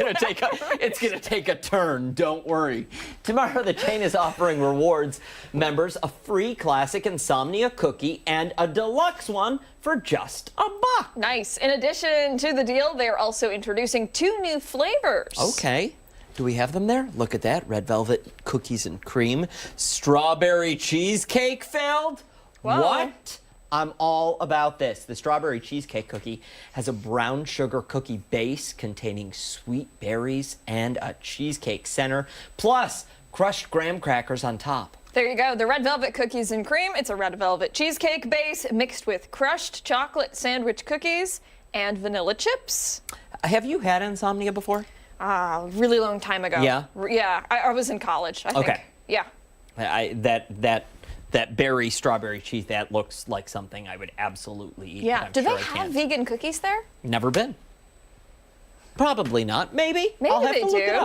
gonna take a turn. Don't worry. Tomorrow, the chain is offering rewards members a free classic Insomnia cookie and a deluxe one for just $1. Nice. In addition to the deal, they are also introducing 2 new flavors. Okay. Do we have them there? Look at that. Red velvet cookies and cream. Strawberry cheesecake filled. Whoa. What? I'm all about this. The strawberry cheesecake cookie has a brown sugar cookie base containing sweet berries and a cheesecake center, plus crushed graham crackers on top. There you go. The red velvet cookies and cream. It's a red velvet cheesecake base mixed with crushed chocolate sandwich cookies and vanilla chips. Have you had insomnia before? Really long time ago. Yeah? Yeah. I was in college, I think. Okay. Yeah. That berry strawberry cheese, that looks like something I would absolutely eat. Yeah. but I'm Do sure they I have can't. vegan cookies there? Never been. Probably not. Maybe. Maybe I'll have they to look it do.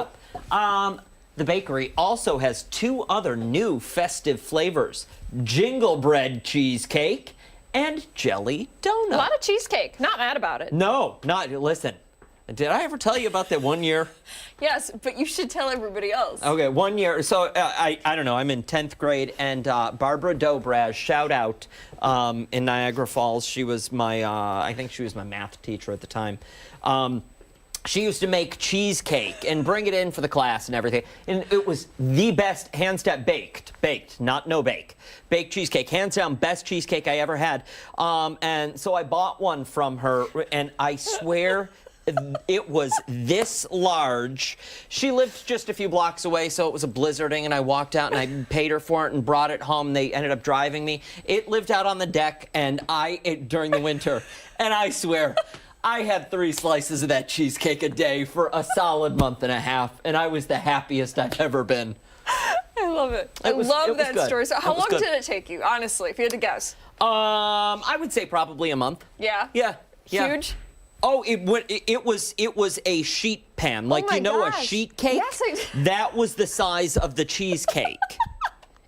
up. The bakery also has 2 other new festive flavors: Jingle Bread cheesecake and jelly donut. A lot of cheesecake. Not mad about it. No, not. Listen, did I ever tell you about that one year? Yes, but you should tell everybody else. Okay, 1 year. So I don't know. I'm in 10th grade, and Barbara Dobraz, shout out, in Niagara Falls. She was my, I think she was my math teacher at the time. She used to make cheesecake and bring it in for the class and everything. And it was the best, hands down, baked, not no bake. Baked cheesecake, hands down, best cheesecake I ever had. And so I bought one from her, and I swear it was this large. She lived just a few blocks away, so it was a blizzarding, and I walked out and I paid her for it and brought it home. They ended up driving me. It lived out on the deck, and during the winter, and I swear, I had 3 slices of that cheesecake a day for a solid month and a half, and I was the happiest I've ever been. I love it. It was that good. story. So how It was long good. did it take you, honestly, if you had to guess? I would say probably a month. Yeah? Yeah. Huge? Oh, it was a sheet pan, like my a gosh. sheet cake. Yes, That was the size of the cheesecake.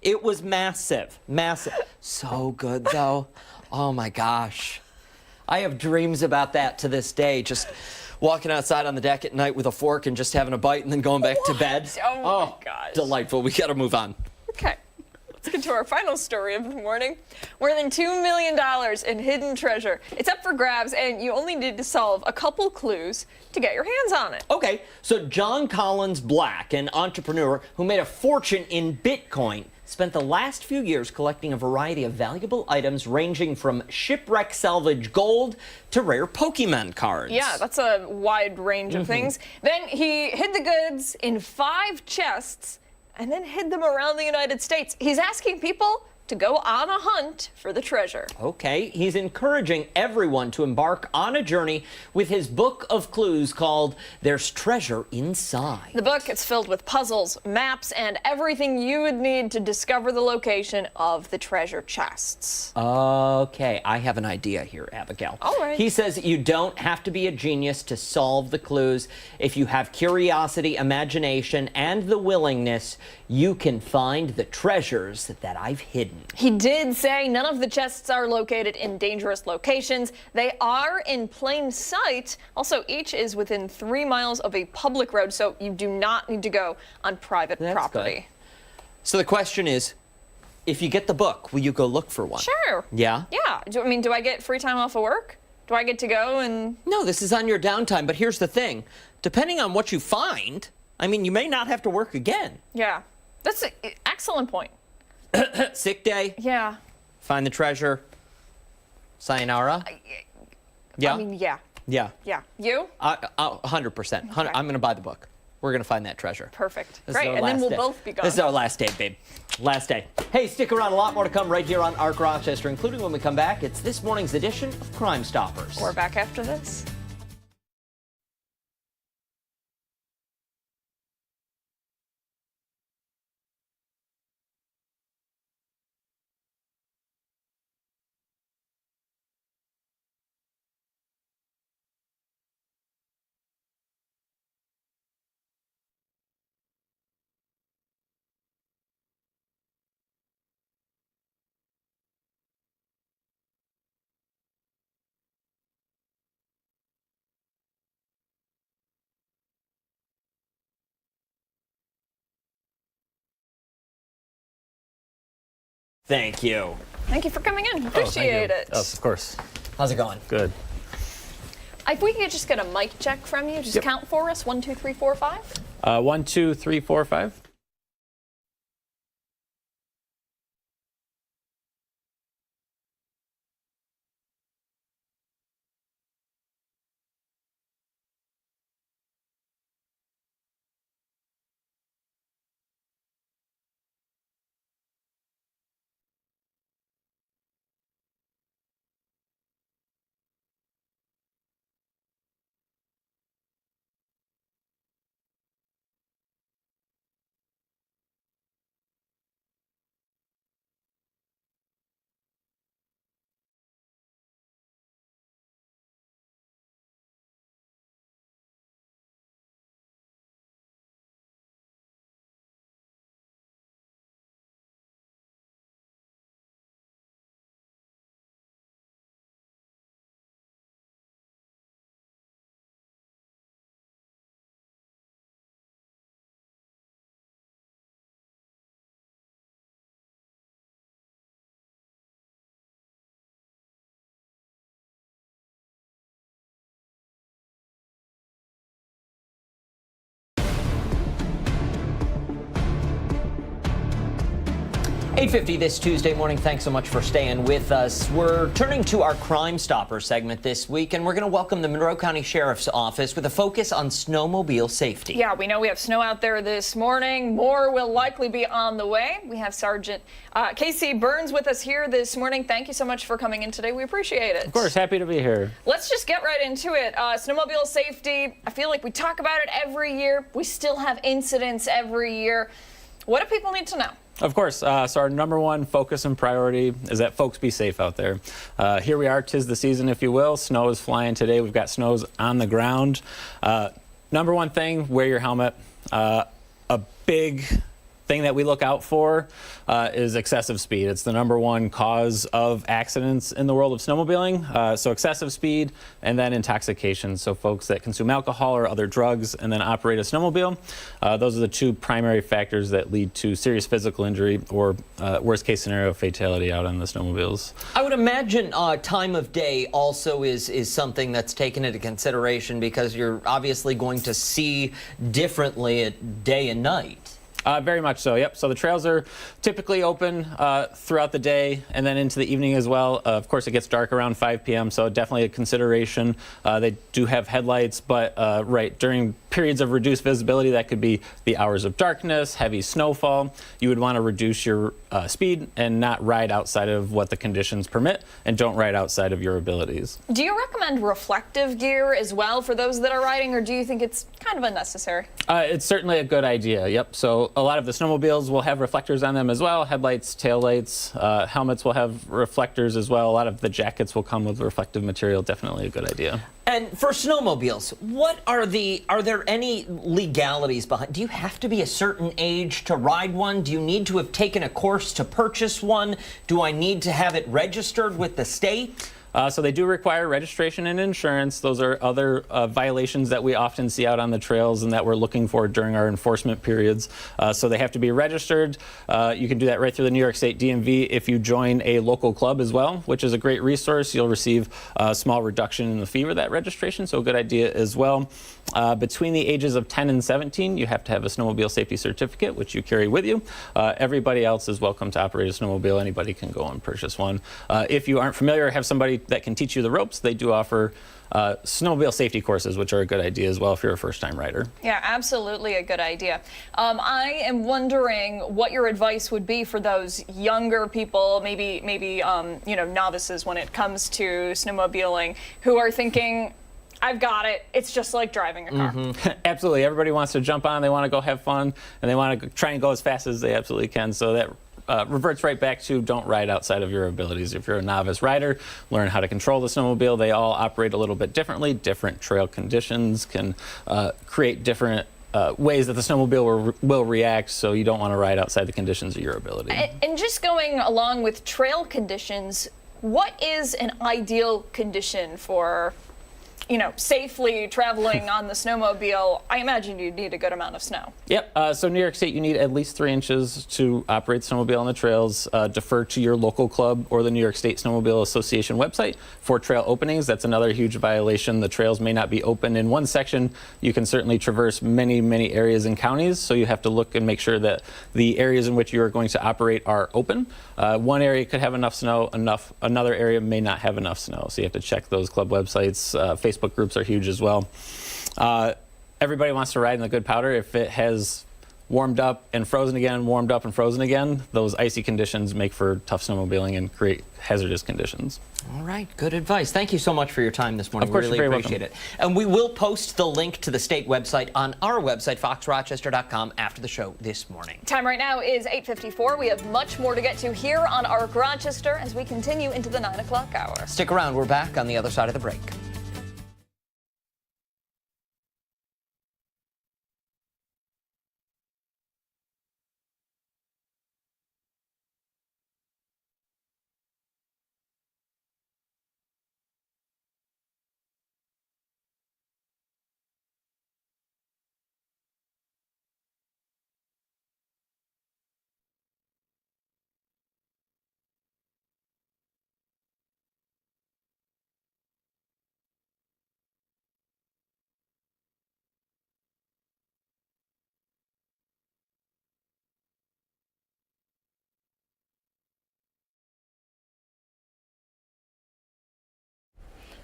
It was massive, massive. So good though. Oh my gosh. I have dreams about that to this day, just walking outside on the deck at night with a fork and just having a bite and then going back to bed. Oh my gosh. Delightful. We got to move on. Okay. Let's get to our final story of the morning. More than $2 million in hidden treasure. It's up for grabs, and you only need to solve a couple clues to get your hands on it. Okay, so John Collins Black, an entrepreneur who made a fortune in Bitcoin, spent the last few years collecting a variety of valuable items ranging from shipwreck salvage gold to rare Pokemon cards. Yeah, that's a wide range of things. Then he hid the goods in 5 chests and then hid them around the United States. He's asking people to go on a hunt for the treasure. Okay, he's encouraging everyone to embark on a journey with his book of clues called There's Treasure Inside. The book is filled with puzzles, maps, and everything you would need to discover the location of the treasure chests. Okay, I have an idea here, Abigail. All right. He says you don't have to be a genius to solve the clues. If you have curiosity, imagination, and the willingness, you can find the treasures that I've hidden. He did say none of the chests are located in dangerous locations. They are in plain sight. Also, each is within 3 miles of a public road, so you do not need to go on private property. Good. So the question is, if you get the book, will you go look for one? Sure. Yeah? Yeah. Do I get free time off of work? Do I get to go and... No, this is on your downtime, but here's the thing. Depending on what you find, I mean, you may not have to work again. Yeah. That's an excellent point. Sick day, Yeah. find the treasure, sayonara. Yeah? I mean, yeah. Yeah. Yeah. You? 100%. I'm going to buy the book. We're going to find that treasure. Perfect. This is Great. our And then last we'll day. both be gone. This is our last day, babe. Last day. Hey, stick around. A lot more to come right here on Arc Rochester, including when we come back. It's this morning's edition of Crime Stoppers. We're back after this. Thank you. Thank you for coming in. Appreciate it. Of course. How's it going? Good. If we could just get a mic check from you, just count for us. 1, 2, 3, 4, 5. 1, 2, 3, 4, 5. 8:50 this Tuesday morning. Thanks so much for staying with us. We're turning to our Crime Stopper segment this week, and we're going to welcome the Monroe County Sheriff's Office with a focus on snowmobile safety. Yeah, we know we have snow out there this morning. More will likely be on the way. We have Sergeant Casey Burns with us here this morning. Thank you so much for coming in today. We appreciate it. Of course, happy to be here. Let's just get right into it. Snowmobile safety, I feel like we talk about it every year. We still have incidents every year. What do people need to know? Of course, so our number one focus and priority is that folks be safe out there. Here we are, 'tis the season, if you will. Snow is flying today. We've got snows on the ground. Number one thing, wear your helmet. A big thing that we look out for is excessive speed. It's the number one cause of accidents in the world of snowmobiling. So excessive speed and then intoxication. So folks that consume alcohol or other drugs and then operate a snowmobile, those are the two primary factors that lead to serious physical injury or worst case scenario, fatality out on the snowmobiles. I would imagine time of day also is something that's taken into consideration because you're obviously going to see differently at day and night. Very much so, yep. So the trails are typically open throughout the day and then into the evening as well. Of course, it gets dark around 5 p.m., so definitely a consideration. They do have headlights, but right, during periods of reduced visibility, that could be the hours of darkness, heavy snowfall, you would want to reduce your speed and not ride outside of what the conditions permit, and don't ride outside of your abilities. Do you recommend reflective gear as well for those that are riding, or do you think it's kind of unnecessary? It's certainly a good idea, yep. So a lot of the snowmobiles will have reflectors on them as well, headlights, taillights, helmets will have reflectors as well. A lot of the jackets will come with reflective material, definitely a good idea. And for snowmobiles, are there any legalities behind? Do you have to be a certain age to ride one? Do you need to have taken a course to purchase one? Do I need to have it registered with the state? So they do require registration and insurance. Those are other violations that we often see out on the trails and that we're looking for during our enforcement periods. So they have to be registered. You can do that right through the New York State DMV if you join a local club as well, which is a great resource. You'll receive a small reduction in the fee for that registration, so a good idea as well. Between the ages of 10 and 17, you have to have a snowmobile safety certificate, which you carry with you. Everybody else is welcome to operate a snowmobile. Anybody can go and purchase one. If you aren't familiar or have somebody that can teach you the ropes, they do offer snowmobile safety courses, which are a good idea as well if you're a first-time rider. Yeah, absolutely a good idea. I am wondering what your advice would be for those younger people, maybe you know, novices when it comes to snowmobiling, who are thinking, I've got it. It's just like driving a car. Mm-hmm. Absolutely. Everybody wants to jump on. They want to go have fun, and they want to try and go as fast as they absolutely can. So that reverts right back to don't ride outside of your abilities. If you're a novice rider, learn how to control the snowmobile. They all operate a little bit differently. Different trail conditions can create different ways that the snowmobile will react, so you don't want to ride outside the conditions of your ability. And just going along with trail conditions, what is an ideal condition for, you know, safely traveling on the snowmobile? I imagine you need a good amount of snow. Yep. So New York State, you need at least 3 inches to operate snowmobile on the trails. Defer to your local club or the New York State Snowmobile Association website for trail openings. That's another huge violation. The trails may not be open in one section. You can certainly traverse many, many areas and counties, so you have to look and make sure that the areas in which you are going to operate are open. One area could have enough snow, another area may not have enough snow, so you have to check those club websites. Facebook groups are huge as well. Everybody wants to ride in the good powder. If it has warmed up and frozen again, warmed up and frozen again, those icy conditions make for tough snowmobiling and create hazardous conditions. All right, good advice. Thank you so much for your time this morning. Of course, we really you're very appreciate welcome. it. And we will post the link to the state website on our website, foxrochester.com, after the show this morning. Time right now is 8:54. We have much more to get to here on ARC Rochester as we continue into the 9 o'clock hour. Stick around. We're back on the other side of the break.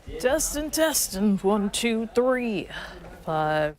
Testing, testing. 1, 2, 3, 5.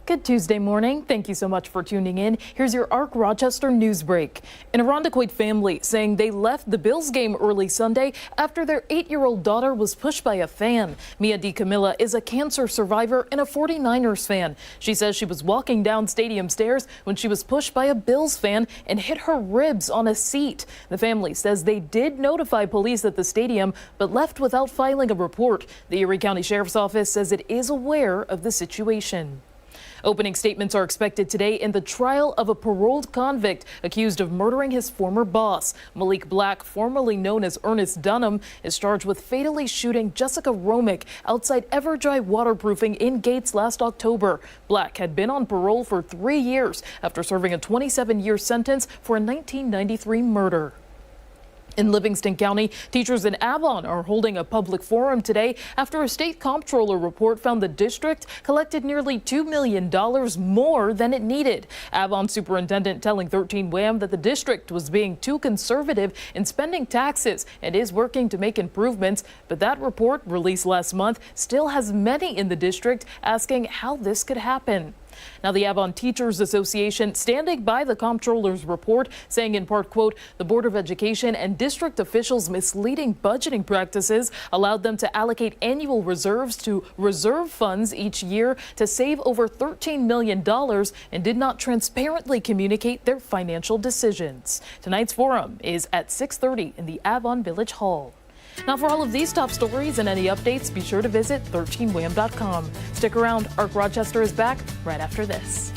Good Tuesday morning. Thank you so much for tuning in. Here's your Ark Rochester news break. An Irondequoit family saying they left the Bills game early Sunday after their 8-year-old daughter was pushed by a fan. Mia DiCamilla is a cancer survivor and a 49ers fan. She says she was walking down stadium stairs when she was pushed by a Bills fan and hit her ribs on a seat. The family says they did notify police at the stadium, but left without filing a report. The Erie County Sheriff's Office says it is aware of the situation. Opening statements are expected today in the trial of a paroled convict accused of murdering his former boss. Malik Black, formerly known as Ernest Dunham, is charged with fatally shooting Jessica Romick outside Everdry Waterproofing in Gates last October. Black had been on parole for 3 years after serving a 27-year sentence for a 1993 murder. In Livingston County, teachers in Avon are holding a public forum today after a state comptroller report found the district collected nearly $2 million more than it needed. Avon superintendent telling 13 WHAM that the district was being too conservative in spending taxes and is working to make improvements. But that report, released last month, still has many in the district asking how this could happen. Now, the Avon Teachers Association standing by the comptroller's report, saying in part, quote, the Board of Education and district officials' misleading budgeting practices allowed them to allocate annual reserves to reserve funds each year to save over $13 million and did not transparently communicate their financial decisions. Tonight's forum is at 6:30 in the Avon Village Hall. Now, for all of these top stories and any updates, be sure to visit 13wham.com. Stick around. Ark Rochester is back right after this.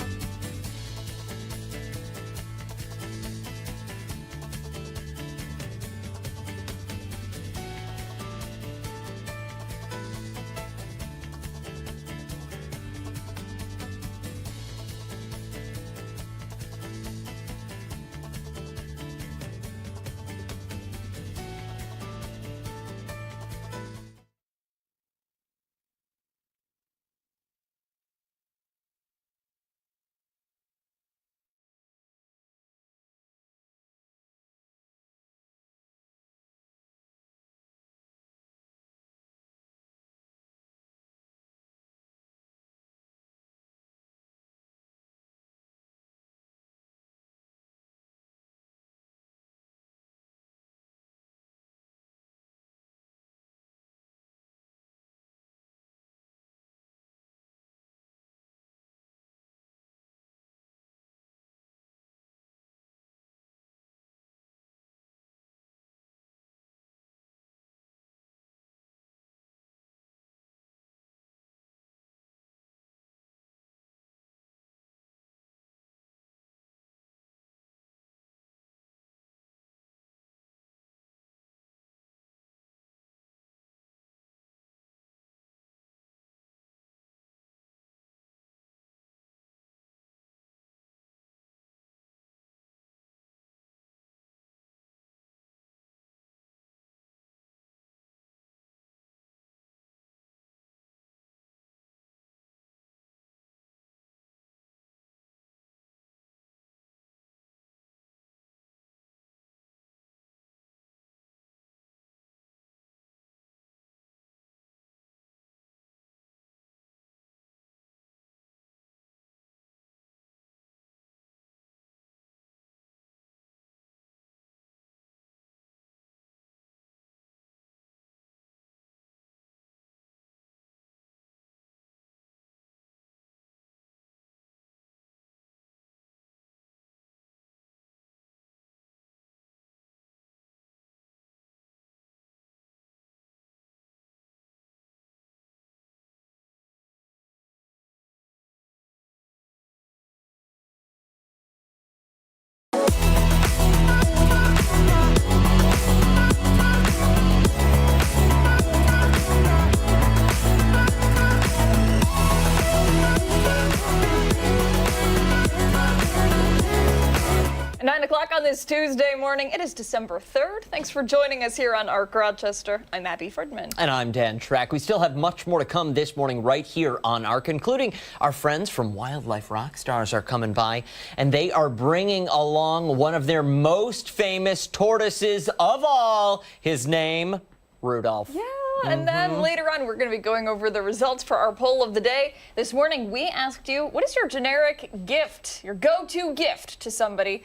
Tuesday morning. It is December 3rd. Thanks for joining us here on Arc Rochester. I'm Abby Fredman. And I'm Dan Track. We still have much more to come this morning right here on Arc, including our friends from Wildlife Rockstars are coming by, and they are bringing along one of their most famous tortoises of all. His name, Rudolph. Yeah, and then later on, we're going to be going over the results for our poll of the day. This morning, we asked you, what is your generic gift, your go-to gift to somebody?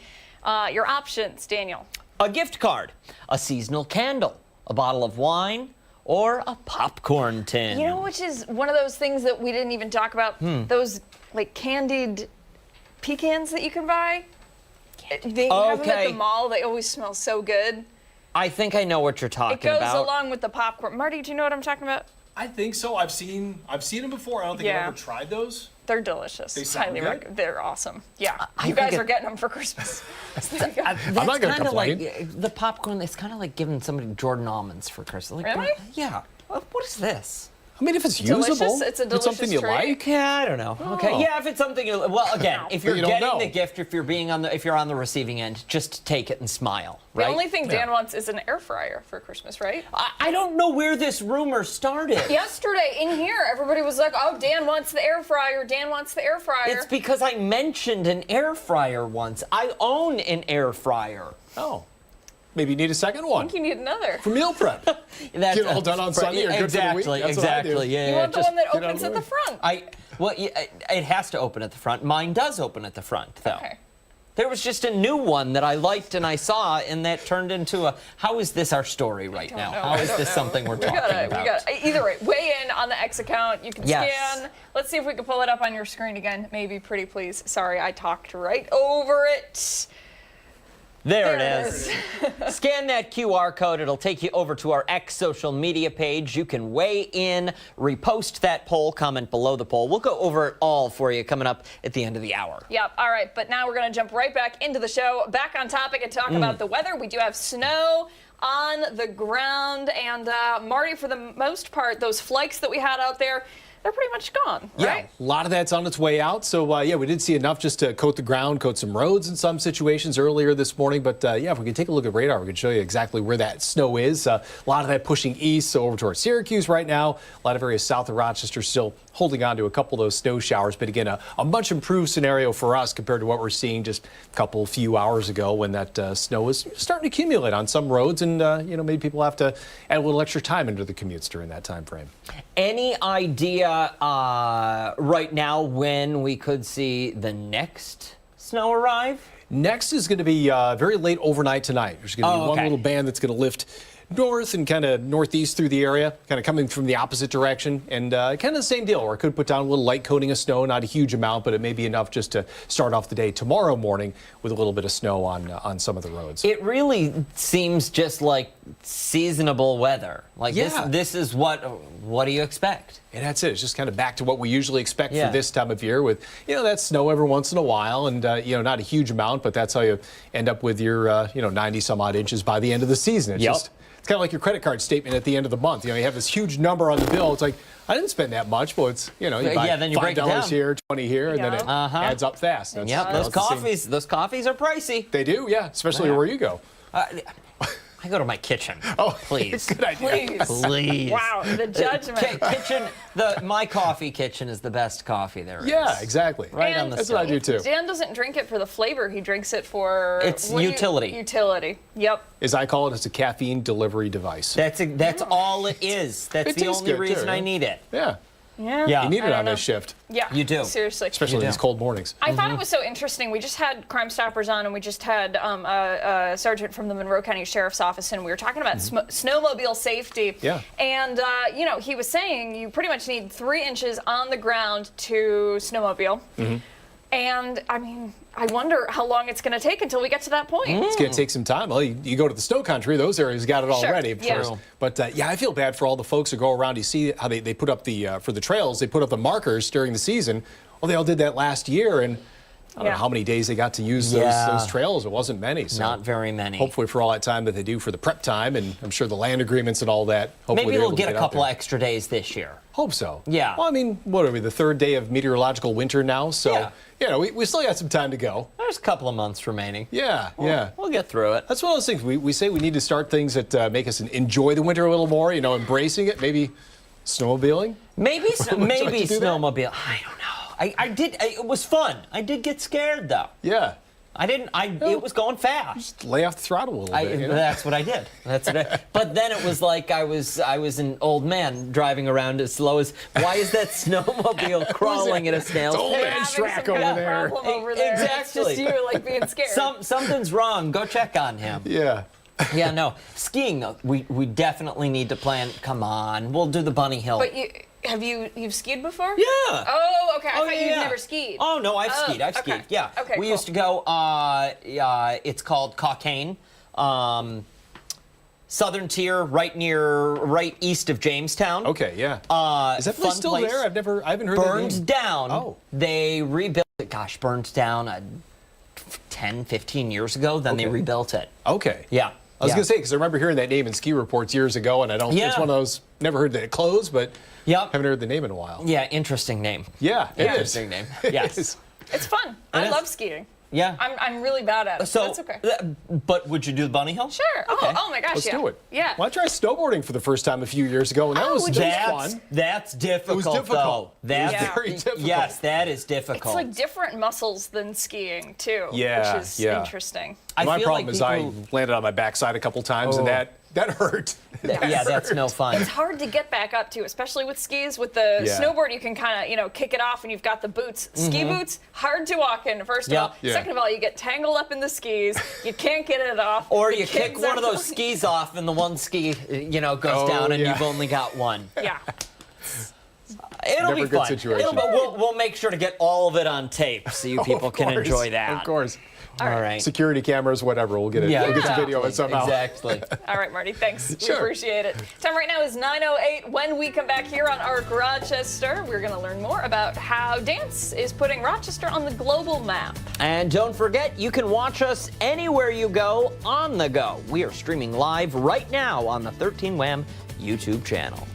Your options, Daniel. A gift card, a seasonal candle, a bottle of wine, or a popcorn tin. You know, which is one of those things that we didn't even talk about, those like candied pecans that you can buy. They have them at the mall. They always smell so good. I think I know what you're talking about. It goes about. along with the popcorn. Marty, do you know what I'm talking about? I think so. I've seen them before. I don't think I've ever tried those. They're delicious. They sound good. They're awesome. Yeah, you guys are getting them for Christmas. I'm not going to complain. Like, the popcorn, it's kind of like giving somebody Jordan almonds for Christmas. Like, really? Yeah. What is this? I mean, if it's usable, it's a delicious something you treat. like. Yeah, I don't know. Oh. Okay, yeah, if it's something you well, again, if you're getting know. the gift, if you're on the receiving end, just take it and smile. The right? only thing Dan wants is an air fryer for Christmas, right? I don't know where this rumor started. Yesterday in here, everybody was like, "Oh, Dan wants the air fryer. Dan wants the air fryer." It's because I mentioned an air fryer once. I own an air fryer. Oh. Maybe you need a second one. I think you need another. For meal prep. Get it all done on Sunday or good for the week. That's Exactly. what I do. Yeah, You want the one that opens at the front. It has to open at the front. Mine does open at the front, though. Okay. There was just a new one that I liked and I saw, and that turned into a. How is this our story right now? How is this something we're talking about? Either way, weigh in on the X account. You can Yes. scan. Let's see if we can pull it up on your screen again. Maybe, pretty please. Sorry, I talked right over it. There it is. Scan that QR code. It'll take you over to our X social media page. You can weigh in, repost that poll, comment below the poll. We'll go over it all for you coming up at the end of the hour. Yep. All right. But now we're going to jump right back into the show, back on topic and talk about the weather. We do have snow on the ground. And Marty, for the most part, those flakes that we had out there, they're pretty much gone, right? Yeah, a lot of that's on its way out. So, yeah, we did see enough just to coat the ground, coat some roads in some situations earlier this morning. But, yeah, if we can take a look at radar, we can show you exactly where that snow is. A lot of that pushing east, so over towards Syracuse right now. A lot of areas south of Rochester still holding on to a couple of those snow showers. But, again, a much improved scenario for us compared to what we're seeing just a few hours ago when that snow was starting to accumulate on some roads. And, you know, maybe people have to add a little extra time into the commutes during that time frame. Any idea right now when we could see the next snow arrive? Next is going to be very late overnight tonight. There's going to be one little band that's going to lift north and kind of northeast through the area, kind of coming from the opposite direction. And kind of the same deal, where it could put down a little light coating of snow, not a huge amount, but it may be enough just to start off the day tomorrow morning with a little bit of snow on some of the roads. It really seems just like seasonable weather. Like this is what do you expect? And that's it. It's just kind of back to what we usually expect for this time of year with, you know, that snow every once in a while and, you know, not a huge amount, but that's how you end up with your, you know, 90 some odd inches by the end of the season. It's just, it's kind of like your credit card statement at the end of the month. You know, you have this huge number on the bill. It's like, I didn't spend that much, but it's, you know, you buy then you break it $5 down. here, 20 here, and then it adds up fast. That's, those coffees are pricey. They do, yeah, especially where you go. I go to my kitchen. Oh, please. Good idea. Please. Wow, the judgment. My coffee kitchen is the best coffee there is. Yeah, exactly. Right on the That's what I do too. Dan doesn't drink it for the flavor. He drinks it for It's utility. Utility. Yep. As I call it, it's a caffeine delivery device. That's all it is. That's the only reason I need it. Yeah. Yeah. You need it on this shift. Yeah. You do. Seriously. Especially these cold mornings. I thought it was so interesting. We just had Crime Stoppers on, and we just had a sergeant from the Monroe County Sheriff's Office, and we were talking about snowmobile safety. Yeah. And, you know, he was saying you pretty much need 3 inches on the ground to snowmobile. And, I mean, I wonder how long it's going to take until we get to that point. It's going to take some time. Well, you go to the snow country, those areas got it already, of course. But, yeah, I feel bad for all the folks who go around. You see how they put up the, for the trails, they put up the markers during the season. Well, they all did that last year, and I don't know how many days they got to use those trails. It wasn't many. So not very many. Hopefully for all that time that they do for the prep time, and I'm sure the land agreements and all that. Hopefully maybe they're we'll able to get a out couple there. extra days this year. Hope so. Yeah. Well, I mean, what are we, the third day of meteorological winter now? So, Yeah. you know, we still got some time to go. There's a couple of months remaining. Yeah, We'll get through it. That's one of those things. We say we need to start things that make us enjoy the winter a little more, you know, embracing it. Maybe snowmobiling? Maybe maybe to do that? snowmobile. I don't know. I did. It was fun. I did get scared though. Yeah. It was going fast. Lay off the throttle a little bit. You know? That's what I did. But then it was like I was an old man driving around as slow as. Why is that snowmobile crawling at a snail's It's old pace? man Shrek over there. Problem over there. Exactly. It's just you like being scared. Something's wrong. Go check on him. Yeah. Yeah, no. Skiing, we definitely need to plan. Come on, we'll do the Bunny Hill. But you've skied before? Yeah. Oh, okay. I thought yeah. you'd never skied. Oh no, I've skied. I've okay. skied. Yeah. Okay. We cool. used to go. It's called Cockaigne, Southern Tier, right east of Jamestown. Okay, yeah. Is that place fun still place. there? I haven't heard that name. Burned down. Oh. They rebuilt it. Gosh, burned down 10, 15 years ago. Then they rebuilt it. Okay. Yeah. I was going to say, because I remember hearing that name in ski reports years ago, and I don't, Yeah. it's one of those, never heard that it closed, but Yep. haven't heard the name in a while. Yeah, interesting name. Yeah, it is. Interesting name. Yes. It is. It's fun. I love skiing. Yeah. I'm really bad at it. So, That's okay. But would you do the Bunny Hill? Sure. Okay. Oh my gosh. Let's yeah. do it. Yeah. Well, I tried snowboarding for the first time a few years ago, and that was just fun. That's difficult. It was difficult. Though. That's It was very difficult. Yes, that is difficult. It's like different muscles than skiing too. Yeah, Which is yeah. interesting. My feel problem like is I people- landed on my backside a couple times, and that hurt. Yeah, that's no fun. It's hard to get back up to, especially with skis. With the Yeah. snowboard, you can kind of, kick it off and you've got the boots. Ski boots, hard to walk in, first of all. Mm-hmm. Yeah. Second of all, you get tangled up in the skis. You can't get it off. Or The you kick kids one are of those going- skis off, and the one ski, goes Oh, down, and yeah. you've only got one. Yeah. It'll Never be a good fun. situation. We'll make sure to get all of it on tape so you people Of can course, enjoy that. Of course. All right. Security cameras, whatever. We'll get it. Yeah, We'll get the exactly. video of it somehow. Exactly. All right, Marty, thanks. We Sure. appreciate it. Time right now is 9:08. When we come back here on ARC Rochester, we're going to learn more about how dance is putting Rochester on the global map. And don't forget, you can watch us anywhere you go on the go. We are streaming live right now on the 13 Wham YouTube channel.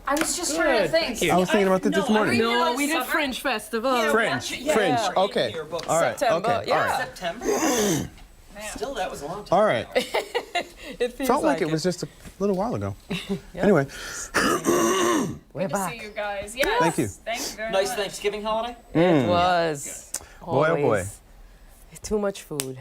I was just trying to think. I was thinking about this this morning. No, we did Fringe Festival. Fringe. Okay. All right. September, Okay. yeah. All right. September? Still, that was a long time. All right. It feels Felt like it was just a little while ago. Anyway, Good to see you guys. Yes. Thank you. Thank you very Nice much. Thanksgiving holiday? It was. boy, oh boy. Always. Too much food.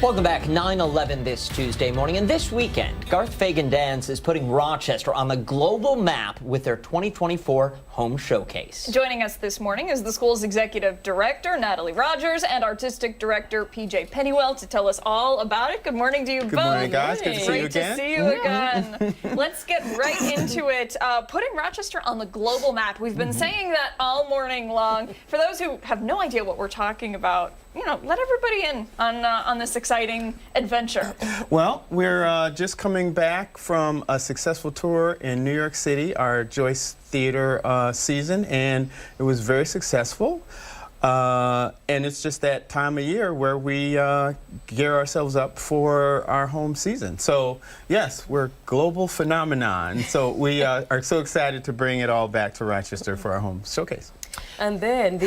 Welcome back. 9/11 this Tuesday morning. And this weekend, Garth Fagan Dance is putting Rochester on the global map with their 2024 Home Showcase. Joining us this morning is the school's executive director, Natalie Rogers, and artistic director, PJ Pennywell, to tell us all about it. Good morning to you both. Good morning, guys. Good to see you Great again. to see you again. Let's get right into it. Putting Rochester on the global map. We've been saying that all morning long. For those who have no idea what we're talking about, you know, let everybody in on this exciting adventure. Well, we're just coming back from a successful tour in New York City, our Joyce Theater season, and it was very successful. And it's just that time of year where we gear ourselves up for our home season. So, yes, we're global phenomenon. So we are so excited to bring it all back to Rochester for our home showcase. And then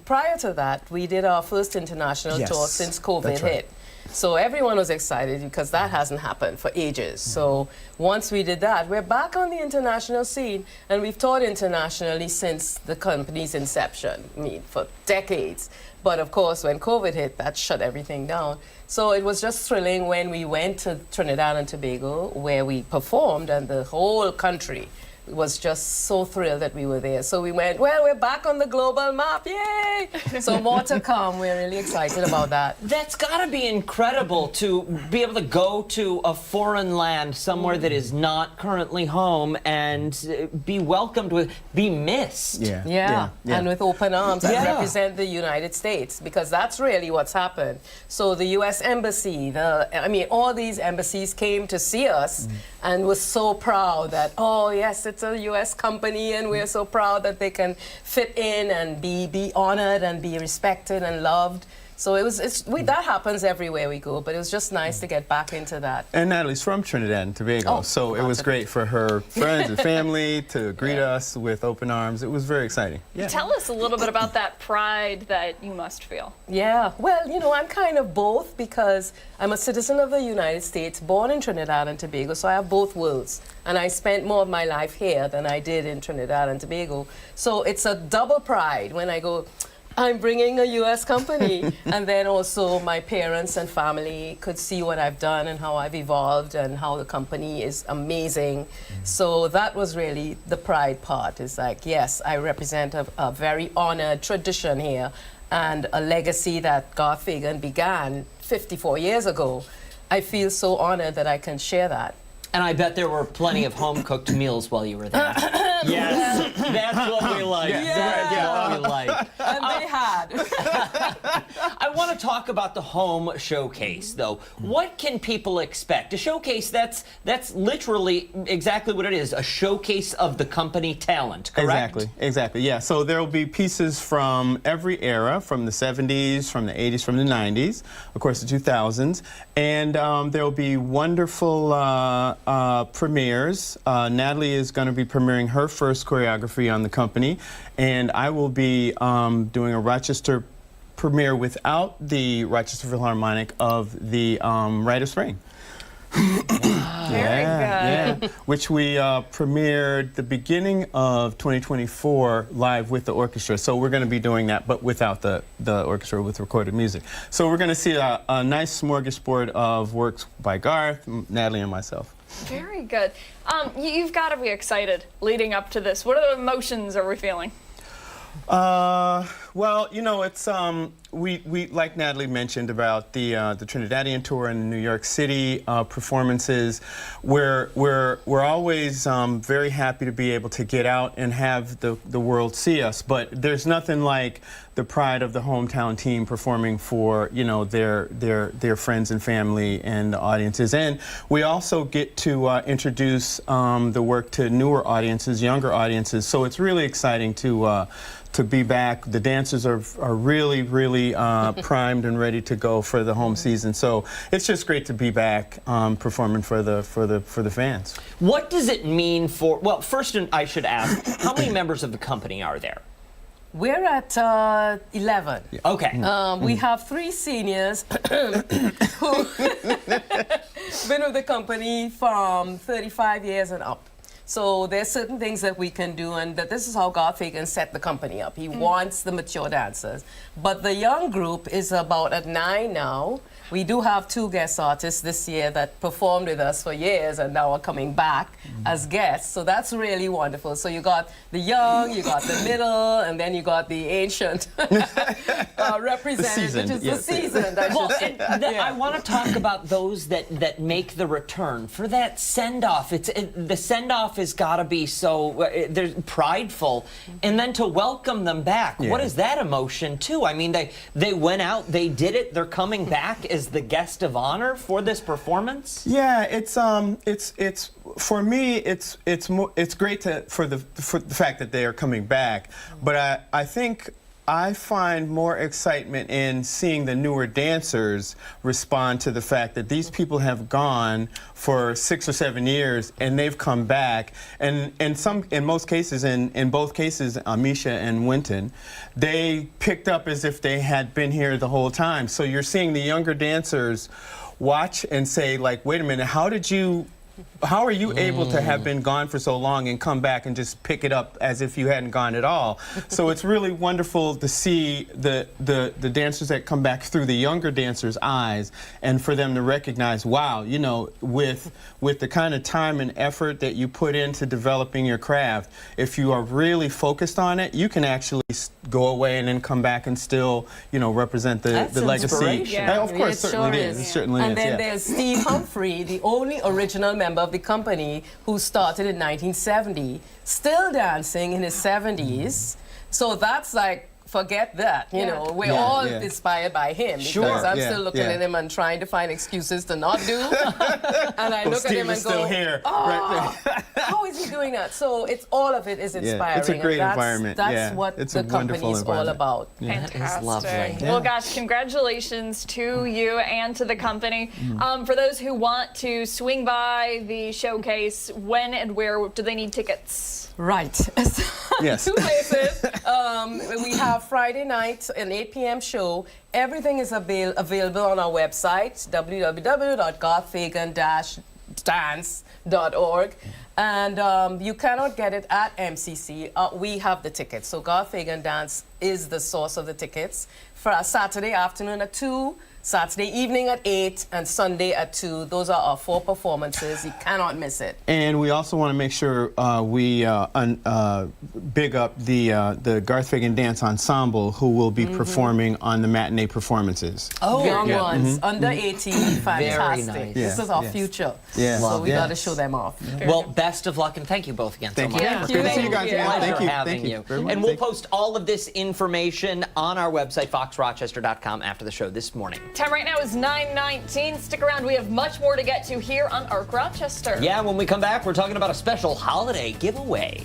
prior to that, we did our first international tour since COVID hit. So everyone was excited because that hasn't happened for ages. So once we did that, we're back on the international scene, and we've toured internationally since the company's inception, I mean, for decades. But of course, when COVID hit, that shut everything down. So it was just thrilling when we went to Trinidad and Tobago, where we performed, and the whole country was just so thrilled that we were there. So we went, well, we're back on the global map, yay! So more to come. We're really excited about that. That's got to be incredible to be able to go to a foreign land, somewhere that is not currently home, and be welcomed with, be missed. Yeah. And with open arms and represent the United States, because that's really what's happened. So the U.S. Embassy, all these embassies came to see us and was so proud that, oh yes, it's a U.S. company, and we're so proud that they can fit in and be honored and be respected and loved. So that happens everywhere we go, but it was just nice to get back into that. And Natalie's from Trinidad and Tobago, so it was great for her friends and family to greet us with open arms. It was very exciting. Yeah. Tell us a little bit about that pride that you must feel. Yeah, well, you know, I'm kind of both, because I'm a citizen of the United States, born in Trinidad and Tobago, so I have both worlds. And I spent more of my life here than I did in Trinidad and Tobago. So it's a double pride when I go, I'm bringing a U.S. company. And then also my parents and family could see what I've done and how I've evolved and how the company is amazing. So that was really the pride part. It's like, yes, I represent a very honored tradition here and a legacy that Garth Fagan began 54 years ago. I feel so honored that I can share that. And I bet there were plenty of home-cooked meals while you were there. Yes, that's what we like. That's what we like. And they had. I want to talk about the home showcase, though. What can people expect? A showcase, that's literally exactly what it is, a showcase of the company talent, correct? Exactly, yeah. So there will be pieces from every era, from the 70s, from the 80s, from the 90s, of course the 2000s, and there will be wonderful premieres. Natalie is going to be premiering her first choreography on the company, and I will be doing a Rochester premiere without the Rochester Philharmonic of the Rite of Spring. Very good. Which we premiered the beginning of 2024 live with the orchestra. So we're going to be doing that, but without the orchestra, with recorded music. So we're going to see a nice smorgasbord of works by Garth, Natalie, and myself. Very good. You've got to be excited leading up to this. What are the emotions are we feeling? Well, you know, it's we like Natalie mentioned about the Trinidadian tour and the New York City performances. We're always very happy to be able to get out and have the world see us. But there's nothing like the pride of the hometown team performing for, you know, their friends and family and the audiences. And we also get to introduce the work to newer audiences, younger audiences. So it's really exciting to be back. The dancers are really primed and ready to go for the home season. So it's just great to be back performing for the fans. What does it mean for? Well, first I should ask, how many members of the company are there? We're at 11. Okay. We have 3 seniors who've been with the company from 35 years and up. So there's certain things that we can do, and that this is how Garth Fagan set the company up. He wants the mature dancers. But the young group is about at 9 now. We do have 2 guest artists this year that performed with us for years and now are coming back as guests. So that's really wonderful. So you got the young, you got the middle, and then you got the ancient representative, which is the seasoned, I should say. I want to talk about those that make the return for that send-off. The send-off has got to be so there's prideful, and then to welcome them back. Yeah. What is that emotion too? I mean, they went out, they did it, they're coming back as the guest of honor for this performance. Yeah, it's for me, it's great for the fact that they are coming back, but I think I find more excitement in seeing the newer dancers respond to the fact that these people have gone for 6 or 7 years and they've come back. And in both cases, Amisha and Winton, they picked up as if they had been here the whole time. So you're seeing the younger dancers watch and say, like, wait a minute, how are you able to have been gone for so long and come back and just pick it up as if you hadn't gone at all? So it's really wonderful to see the dancers that come back through the younger dancers' eyes, and for them to recognize, wow, you know, with the kind of time and effort that you put into developing your craft, if you are really focused on it, you can actually go away and then come back and still, you know, represent the legacy. Yeah. Of course, It certainly sure it is. It certainly and is. then there's Steve Humphrey, the only original member of the company, who started in 1970, still dancing in his 70s. So that's like, forget that, you know, we're all inspired by him, because I'm still looking at him and trying to find excuses to not do. And I look at him and go, still here. Oh, how is he doing that? So it's all of it is inspiring. It's a great environment. That's what the company is all about. Fantastic. That is lovely. Well, gosh, congratulations to you and to the company. For those who want to swing by the showcase, when and where do they need tickets? Right. Yes. 2 places. We have Friday night an 8 p.m. show. Everything is available on our website, www.garthfagan-dance.org. And you cannot get it at MCC. We have the tickets. So Garth Fagan Dance is the source of the tickets. For Saturday afternoon at 2, Saturday evening at 8, and Sunday at 2. Those are our 4 performances. You cannot miss it. And we also want to make sure we big up the Garth Fagan Dance Ensemble, who will be performing on the matinee performances. Oh, young ones, under 18, fantastic. nice. This is our future. Yeah. So we got to show them off. Well, best of luck, and thank you both again Thank so you. much. Thank Good to you. see you guys again. Pleasure Thank you. having Thank you very much. And we'll Thank you. post all of this information on our website, foxrochester.com, after the show this morning. Time right now is 9:19. Stick around. We have much more to get to here on ARC Rochester. Yeah, when we come back, we're talking about a special holiday giveaway.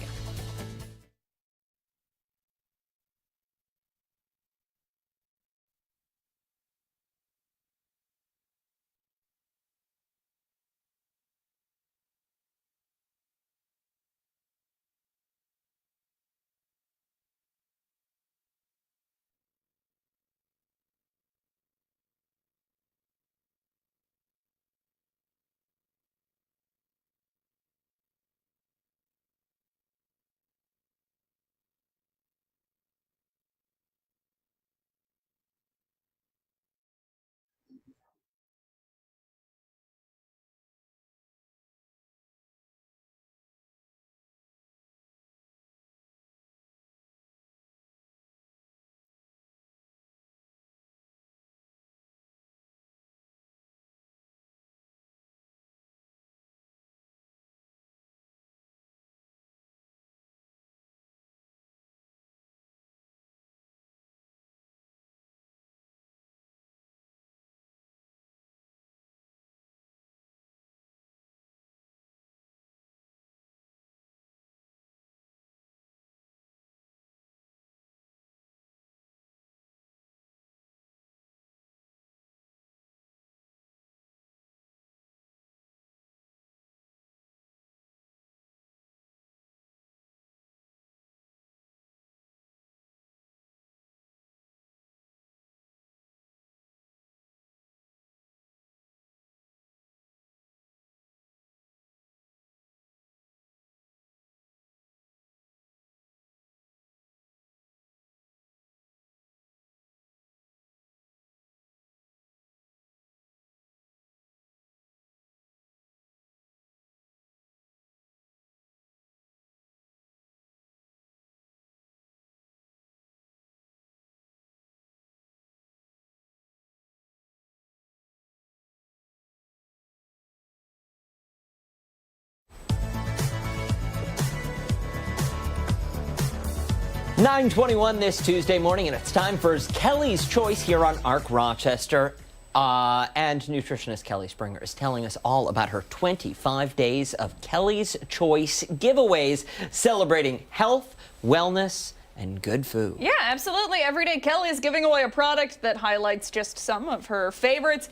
9:21 this Tuesday morning, and it's time for Kelly's Choice here on ARC Rochester. And nutritionist Kelly Springer is telling us all about her 25 days of Kelly's Choice giveaways celebrating health, wellness, and good food. Yeah, absolutely. Every day Kelly is giving away a product that highlights just some of her favorites.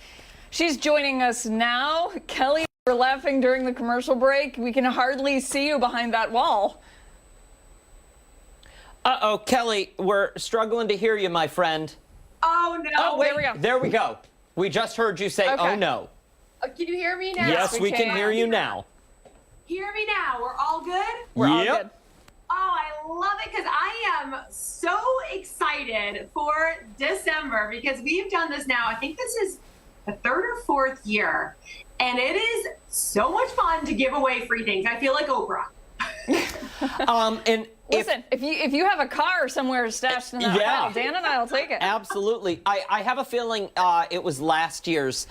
She's joining us now. Kelly, we're laughing during the commercial break. We can hardly see you behind that wall. Uh-oh, Kelly, we're struggling to hear you, my friend. Oh, no. Oh, wait, there we go. There we go. We just heard you say, Okay. oh, no. Can you hear me now? Yes, we can hear you now. Hear me now. We're all good? We're all good. Oh, I love it because I am so excited for December because we've done this now. I think this is the third or fourth year, and it is so much fun to give away free things. I feel like Oprah. And Listen, if you have a car somewhere stashed in that Yeah. aisle, Dan and I will take it. Absolutely. I have a feeling it was last year's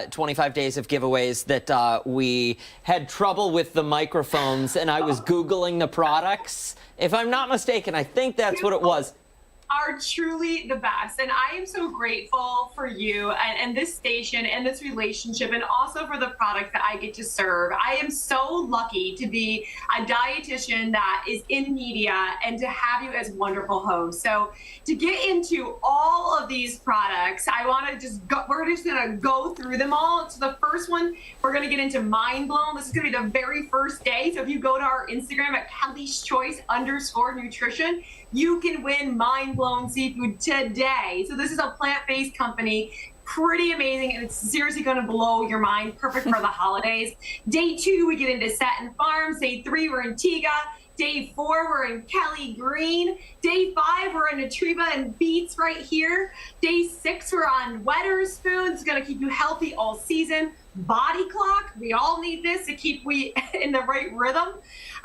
25 days of giveaways that we had trouble with the microphones, and I was Googling the products. If I'm not mistaken, I think that's what it was. Are truly the best. And I am so grateful for you and this station and this relationship, and also for the product that I get to serve. I am so lucky to be a dietitian that is in media and to have you as wonderful hosts. So to get into all of these products, I want to just go, we're just going to go through them all. So the first one, we're going to get into Mind Blown. This is going to be the very first day. So if you go to our Instagram at Kelly's Choice _nutrition, you can win Mind Blown seafood today. So this is a plant-based company, pretty amazing, and it's seriously going to blow your mind. Perfect for the holidays. Day 2, we get into Satin Farms. Day 3, we're in Tiga. Day 4, we're in Kelly Green. Day 5, we're in Atriva and Beets right here. Day 6, we're on Wetherspoon. It's going to keep you healthy all season. Body Clock, we all need this to keep we in the right rhythm.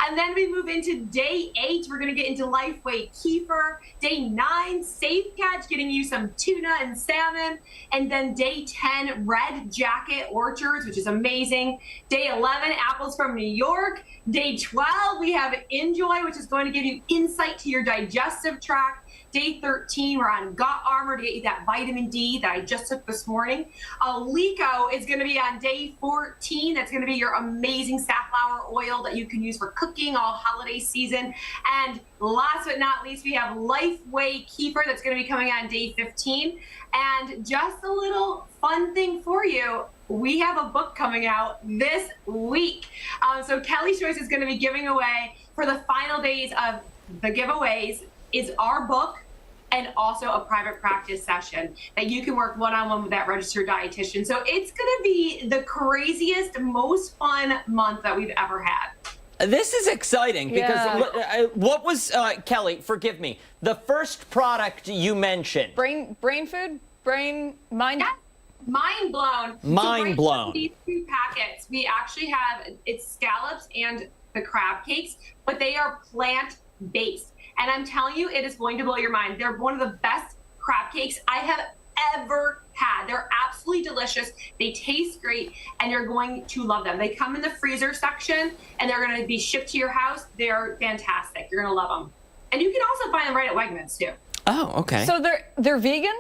And then we move into day 8, we're gonna get into Lifeway Kefir. Day 9, Safe Catch, getting you some tuna and salmon. And then day 10, Red Jacket Orchards, which is amazing. Day 11, Apples from New York. Day 12, we have Enjoy, which is going to give you insight to your digestive tract. Day 13, we're on Gut Armor to get you that vitamin D that I just took this morning. Alico is going to be on day 14. That's going to be your amazing safflower oil that you can use for cooking all holiday season. And last but not least, we have Lifeway Kefir that's going to be coming on day 15. And just a little fun thing for you, we have a book coming out this week. So Kelly's Choice is going to be giving away for the final days of the giveaways is our book and also a private practice session that you can work one-on-one with that registered dietitian. So it's going to be the craziest, most fun month that we've ever had. This is exciting because what was, Kelly, forgive me, the first product you mentioned? Brain food? Mind? Yeah. Mind Blown. Mind Blown. These 2 packets, we actually have, it's scallops and the crab cakes, but they are plant-based. And I'm telling you, it is going to blow your mind. They're one of the best crab cakes I have ever had. They're absolutely delicious. They taste great, and you're going to love them. They come in the freezer section, and they're going to be shipped to your house. They're fantastic. You're going to love them. And you can also find them right at Wegmans, too. Oh, okay. So they're vegan?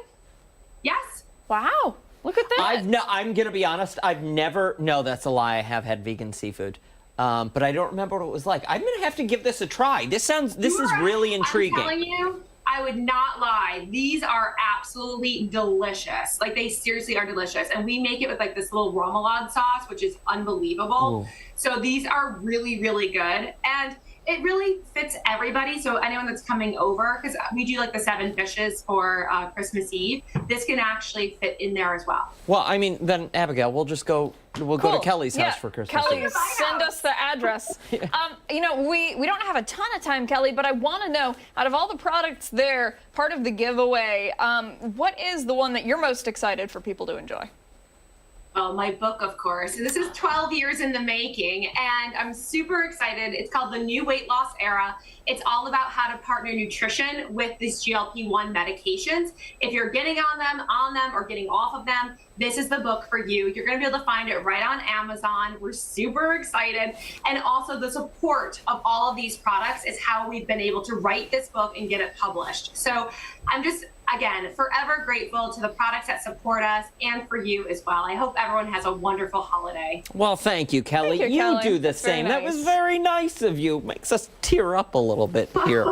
Yes. Wow. Look at that. I'm going to be honest. I've never, no, that's a lie. I have had vegan seafood. But I don't remember what it was like. I'm going to have to give this a try. This is really intriguing. I'm telling you, I would not lie. These are absolutely delicious. Like, they seriously are delicious. And we make it with like this little remoulade sauce, which is unbelievable. Ooh. So these are really, really good. And it really fits everybody. So anyone that's coming over, because we do like the 7 dishes for Christmas Eve, this can actually fit in there as well. Well, I mean, then Abigail, we'll go to Kelly's house for Christmas. Kelly, Eve. send us the address. You know, we don't have a ton of time, Kelly, but I want to know, out of all the products there, part of the giveaway, what is the one that you're most excited for people to enjoy? Well, my book, of course. This is 12 years in the making, and I'm super excited. It's called The New Weight Loss Era. It's all about how to partner nutrition with these GLP-1 medications. If you're getting on them, or getting off of them, this is the book for you. You're going to be able to find it right on Amazon. We're super excited. And also the support of all of these products is how we've been able to write this book and get it published. So I'm just, again, forever grateful to the products that support us and for you as well. I hope everyone has a wonderful holiday. Well, thank you, Kelly. Thank you, Kelly. do the That's very same. That was nice. very nice of you. Makes us tear up a little bit here.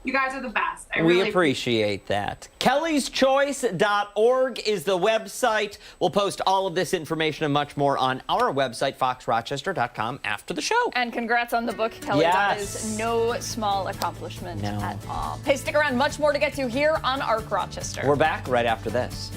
You guys are the best. We appreciate that. KellysChoice.org is the website. We'll post all of this information and much more on our website, foxrochester.com, after the show. And congrats on the book, Kelly. That Yes. is no small accomplishment No. at all. Hey, stick around. Much more to get to here on ARC Rochester. We're back right after this.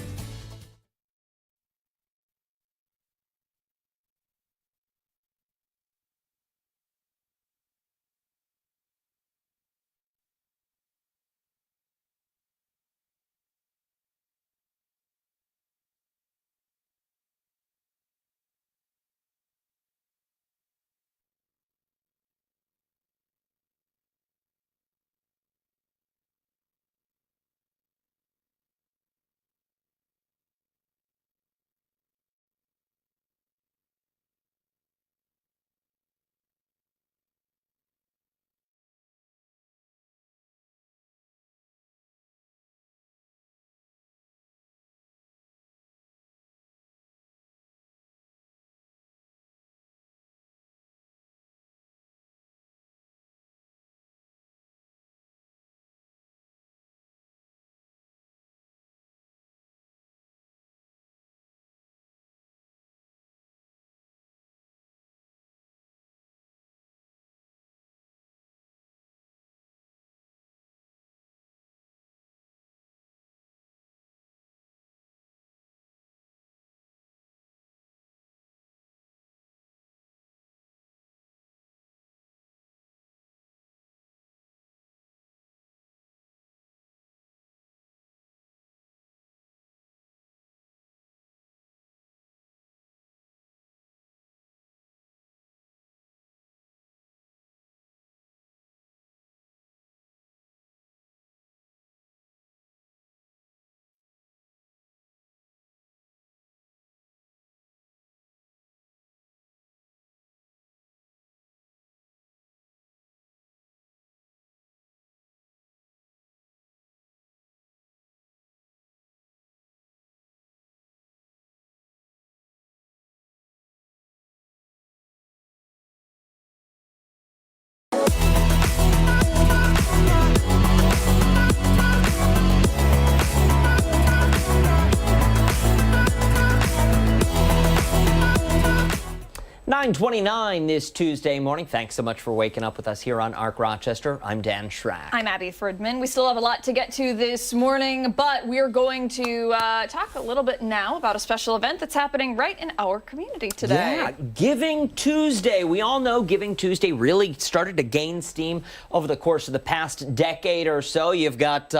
.29 this Tuesday morning. Thanks so much for waking up with us here on ARC Rochester. I'm Dan Schrack. I'm Abby Fridman. We still have a lot to get to this morning, but we're going to talk a little bit now about a special event that's happening right in our community today. Yeah, Giving Tuesday. We all know Giving Tuesday really started to gain steam over the course of the past decade or so. You've got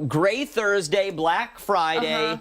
Gray Thursday, Black Friday,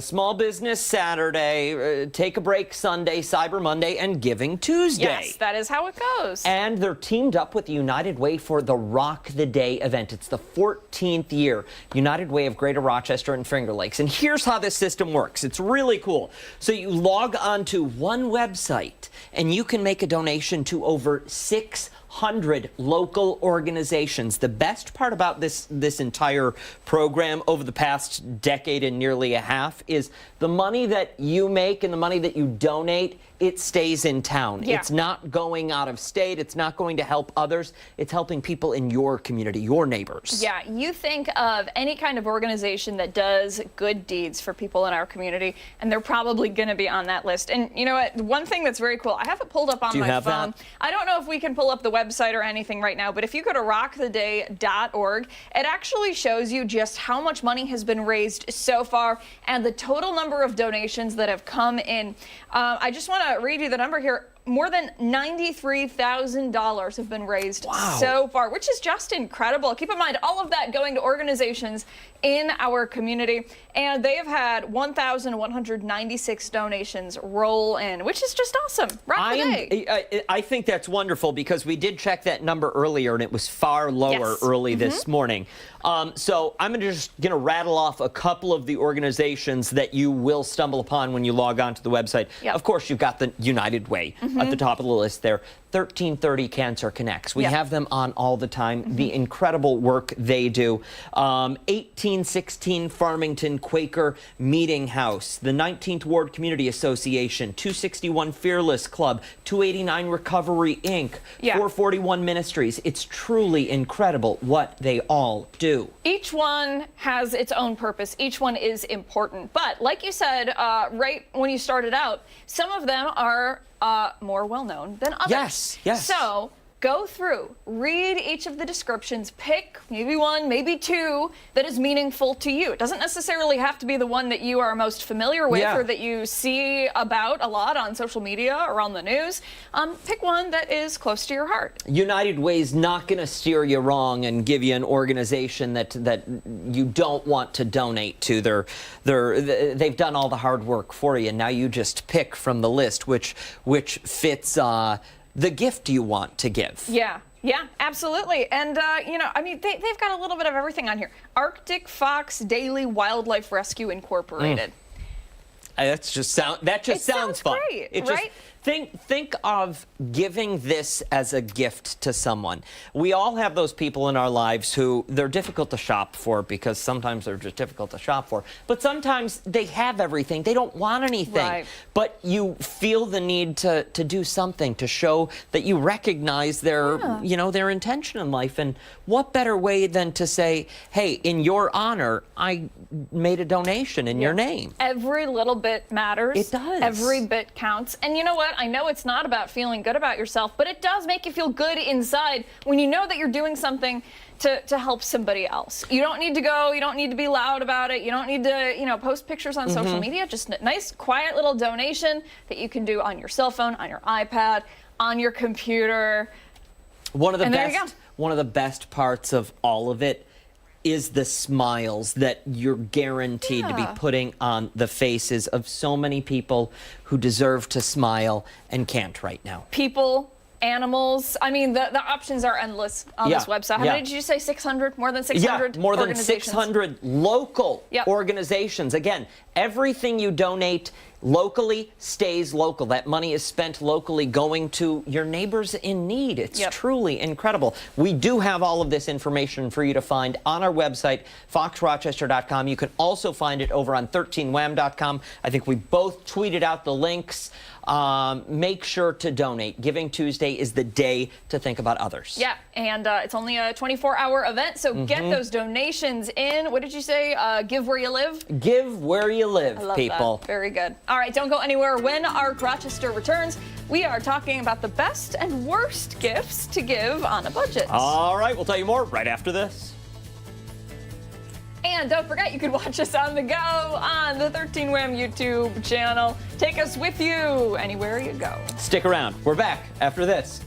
Small Business Saturday, Take a Break Sunday, Cyber Monday, and Giving Tuesday. Yes, that is how it goes. And they're teamed up with United Way for the Rock the Day event. It's the 14th year. United Way of Greater Rochester and Finger Lakes. And here's how this system works. It's really cool. So you log onto one website and you can make a donation to over 600 local organizations. The best part about this entire program over the past decade and nearly a half is the money that you make and the money that you donate, it stays in town. Yeah. It's not going out of state. It's not going to help others. It's helping people in your community, your neighbors. Yeah, you think of any kind of organization that does good deeds for people in our community, and they're probably going to be on that list. And you know what? One thing that's very cool, I have it pulled up on my phone. I don't know if we can pull up the website or anything right now, but if you go to rocktheday.org, it actually shows you just how much money has been raised so far and the total number of donations that have come in. I just want to read you the number here. more than $93,000 have been raised so far, which is just incredible. Keep in mind, all of that going to organizations in our community, and they have had 1,196 donations roll in, which is just awesome. Rock the day. I think that's wonderful because we did check that number earlier and it was far lower early this morning. So I'm just going to rattle off a couple of the organizations that you will stumble upon when you log on to the website. Of course, you've got the United Way at the top of the list there. 1330 Cancer Connects. We have them on all the time. The incredible work they do. 1816 Farmington Quaker Meeting House. The 19th Ward Community Association. 261 Fearless Club. 289 Recovery Inc. 441 Ministries. It's truly incredible what they all do. Each one has its own purpose. Each one is important. But like you said, right when you started out, some of them are more well-known than others. Yes. So go through, read each of the descriptions, pick maybe one, maybe two that is meaningful to you. It doesn't necessarily have to be the one that you are most familiar with or that you see about a lot on social media or on the news. Pick one that is close to your heart. United Way's not going to steer you wrong and give you an organization that you don't want to donate to. They've done all the hard work for you. Now you just pick from the list which fits the gift you want to give. Yeah, absolutely. And, you know, I mean, they've got a little bit of everything on here. Arctic Fox Daily Wildlife Rescue Incorporated. That just sounds fun. Great, right? Think of giving this as a gift to someone. We all have those people in our lives who they're difficult to shop for because sometimes they're just difficult to shop for. But sometimes they have everything. They don't want anything. Right. But you feel the need to do something to show that you recognize their their intention in life. And what better way than to say, hey, in your honor, I made a donation in your name. Every little bit matters. It does. Every bit counts. And you know what? I know it's not about feeling good about yourself, but it does make you feel good inside when you know that you're doing something to help somebody else. You don't need to go, you don't need to be loud about it, you don't need to, post pictures on social media, just a nice, quiet little donation that you can do on your cell phone, on your iPad, on your computer. One of the best parts of all of it is the smiles that you're guaranteed to be putting on the faces of so many people who deserve to smile and can't right now. People, animals. I mean, the options are endless on this website. How many did you say? 600? More than 600 more than 600 local organizations. Again, everything you donate locally stays local. That money is spent locally going to your neighbors in need. It's truly incredible. We do have all of this information for you to find on our website, foxrochester.com. You can also find it over on 13wham.com. I think we both tweeted out the links. Make sure to donate. Giving Tuesday is the day to think about others. Yeah, and it's only a 24-hour event, so get those donations in. What did you say? Give where you live? Give where you live, I love people. That. Very good. All right, don't go anywhere. When ARC Rochester returns, we are talking about the best and worst gifts to give on a budget. All right, we'll tell you more right after this. And don't forget, you can watch us on the go on the 13WHAM YouTube channel. Take us with you anywhere you go. Stick around. We're back after this.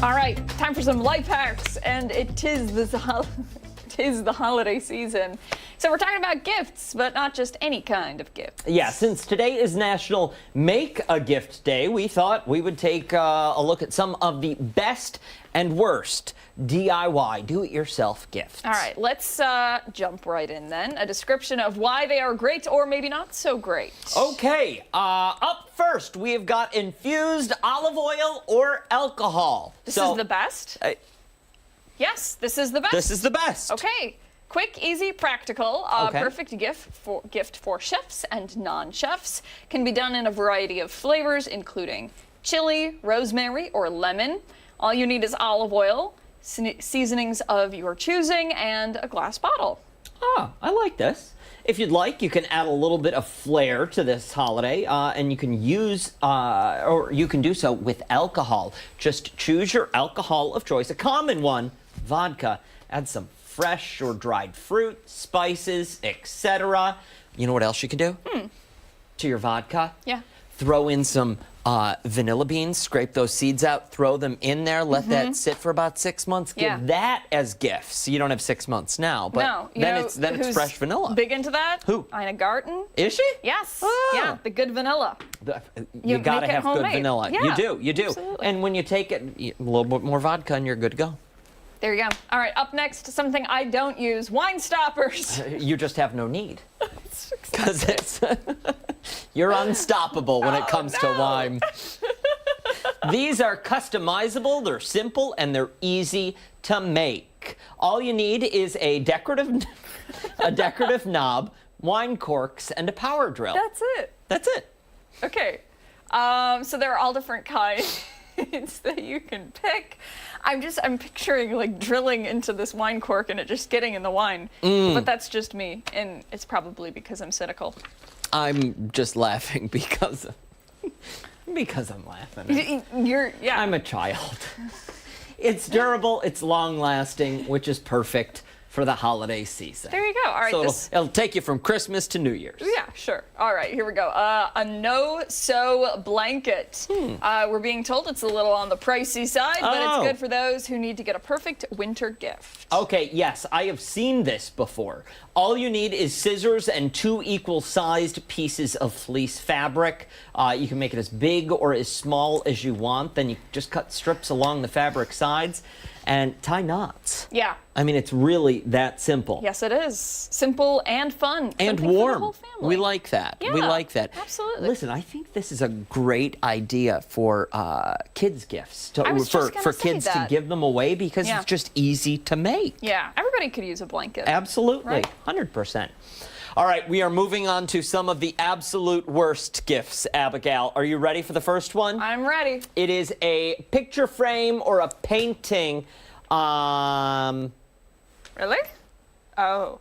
All right, time for some life hacks, and it is the holiday season. So we're talking about gifts, but not just any kind of gift. Yeah, since today is National Make a Gift Day, we thought we would take a look at some of the best and worst DIY, do-it-yourself gifts. All right, let's jump right in then. A description of why they are great or maybe not so great. Okay, up first, we have got infused olive oil or alcohol. This is the best? Yes, this is the best. This is the best. Okay. Quick, easy, practical, Okay. perfect gift for chefs and non-chefs. Can be done in a variety of flavors, including chili, rosemary, or lemon. All you need is olive oil, seasonings of your choosing, and a glass bottle. Ah, I like this. If you'd like, you can add a little bit of flair to this holiday, and you can use, or you can do so with alcohol. Just choose your alcohol of choice, a common one, vodka. Add some fresh or dried fruit, spices, etc. You know what else you can do? To your vodka? Yeah. Throw in some vanilla beans, scrape those seeds out, throw them in there, let that sit for about 6 months. Give Yeah. that as gifts. You don't have 6 months now, but No, you then know it's who's fresh vanilla. Big into that? Who? Ina Garten. Is she? Yes. Oh. Yeah, the good vanilla. You You gotta make it have good homemade. vanilla. Yeah, You do. absolutely. And when you take it, a little bit more vodka and you're good to go. There you go. All right, up next, something I don't use, wine stoppers. You just have no need. Because it's you're unstoppable when it comes to wine. These are customizable, they're simple, and they're easy to make. All you need is a decorative knob, wine corks, and a power drill. That's it. That's it. Okay. So there are all different kinds that you can pick. I'm picturing like drilling into this wine cork and it just getting in the wine. But that's just me, and it's probably because I'm cynical. I'm just laughing because I'm laughing. Yeah. I'm a child. It's durable, it's long lasting, which is perfect for the holiday season. There you go. All right. So it'll take you from Christmas to New Year's. Yeah, sure. All right, here we go. A no-sew blanket. We're being told it's a little on the pricey side, but Oh. it's good for those who need to get a perfect winter gift. Okay, yes, I have seen this before. All you need is scissors and 2 equal-sized pieces of fleece fabric. You can make it as big or as small as you want. Then you just cut strips along the fabric sides and tie knots. Yeah. I mean, it's really that simple. Yes, it is. Simple and fun. And Something for the warm. whole family. We like that. We Yeah, like that. absolutely. Listen, I think this is a great idea for kids' gifts. I was just gonna for say kids to that. give them away because Yeah. it's just easy to make. Yeah, everybody could use a blanket. Absolutely. Right? 100%. All right, we are moving on to some of the absolute worst gifts, Abigail. Are you ready for the first one? I'm ready. It is a picture frame or a painting. Really? Oh.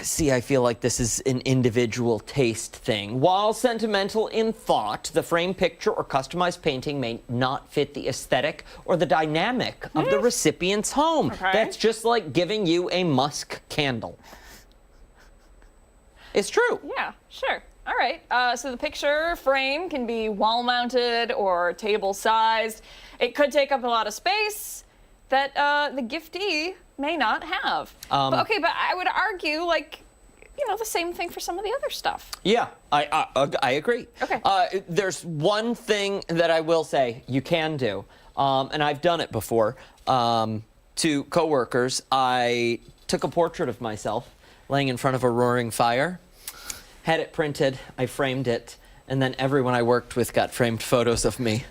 See, I feel like this is an individual taste thing. While sentimental in thought, the framed picture or customized painting may not fit the aesthetic or the dynamic of the recipient's home. Okay. That's just like giving you a musk candle. It's true. Yeah, sure. All right. So the picture frame can be wall-mounted or table-sized. It could take up a lot of space that the giftee may not have. But I would argue, like, the same thing for some of the other stuff. Yeah, I agree. Okay. There's one thing that I will say you can do, and I've done it before, to coworkers. I took a portrait of myself laying in front of a roaring fire, had it printed, I framed it, and then everyone I worked with got framed photos of me.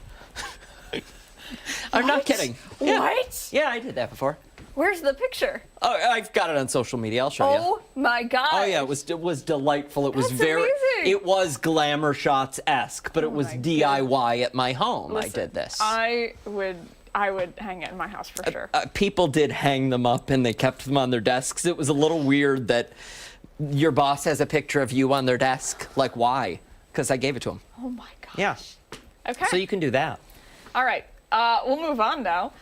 I'm not kidding. Yeah. What? Yeah, I did that before. Where's the picture? Oh, I've got it on social media. I'll show you. Oh my God. Oh yeah, it was delightful. It was That's very amazing. It was glamour shots-esque, but it was DIY at my home. I did this. I would hang it in my house for sure. People did hang them up and they kept them on their desks. It was a little weird that your boss has a picture of you on their desk. Like, why? Because I gave it to him. Oh my gosh. Yeah. Okay. So you can do that. All right. We'll move on now.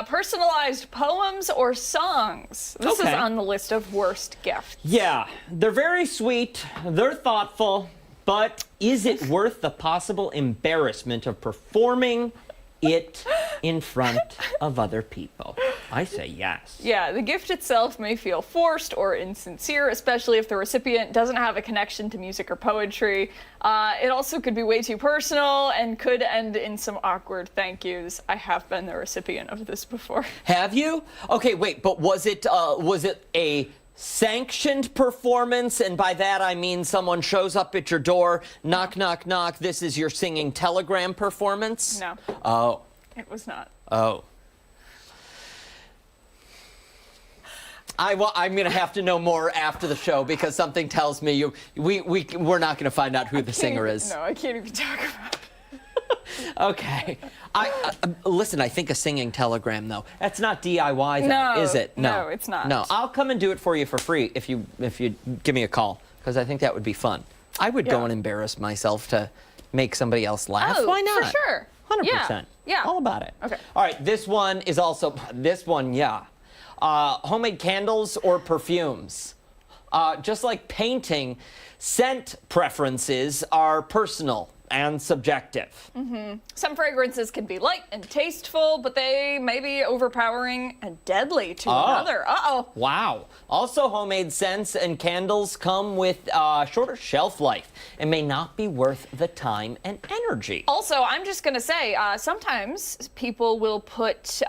Personalized poems or songs. This is Okay. on the list of worst gifts. Yeah, they're very sweet. They're thoughtful. But is it worth the possible embarrassment of performing it in front of other people? I say yes. Yeah, the gift itself may feel forced or insincere, especially if the recipient doesn't have a connection to music or poetry. It also could be way too personal and could end in some awkward thank yous. I have been the recipient of this before. Have you? Okay, wait, but was it a sanctioned performance? And by that I mean someone shows up at your door, knock, knock, knock, this is your singing telegram performance? No. Oh. It was not. Oh. I'm going to have to know more after the show because something tells me we're not going to find out who the singer is. No, I can't even talk about it. Okay. Listen, I think a singing telegram, though. That's not DIY, though, No, is it? no, it's not. No, I'll come and do it for you for free if you give me a call because I think that would be fun. I would go and embarrass myself to make somebody else laugh. Oh, Why not? for sure. 100%. Yeah. All about it. Okay. All right, this one is also, homemade candles or perfumes. Just like painting, scent preferences are personal and subjective. Some fragrances can be light and tasteful, but they may be overpowering and deadly to another. Uh-oh. Wow. Also, homemade scents and candles come with shorter shelf life and may not be worth the time and energy. Also, I'm just going to say, sometimes people will put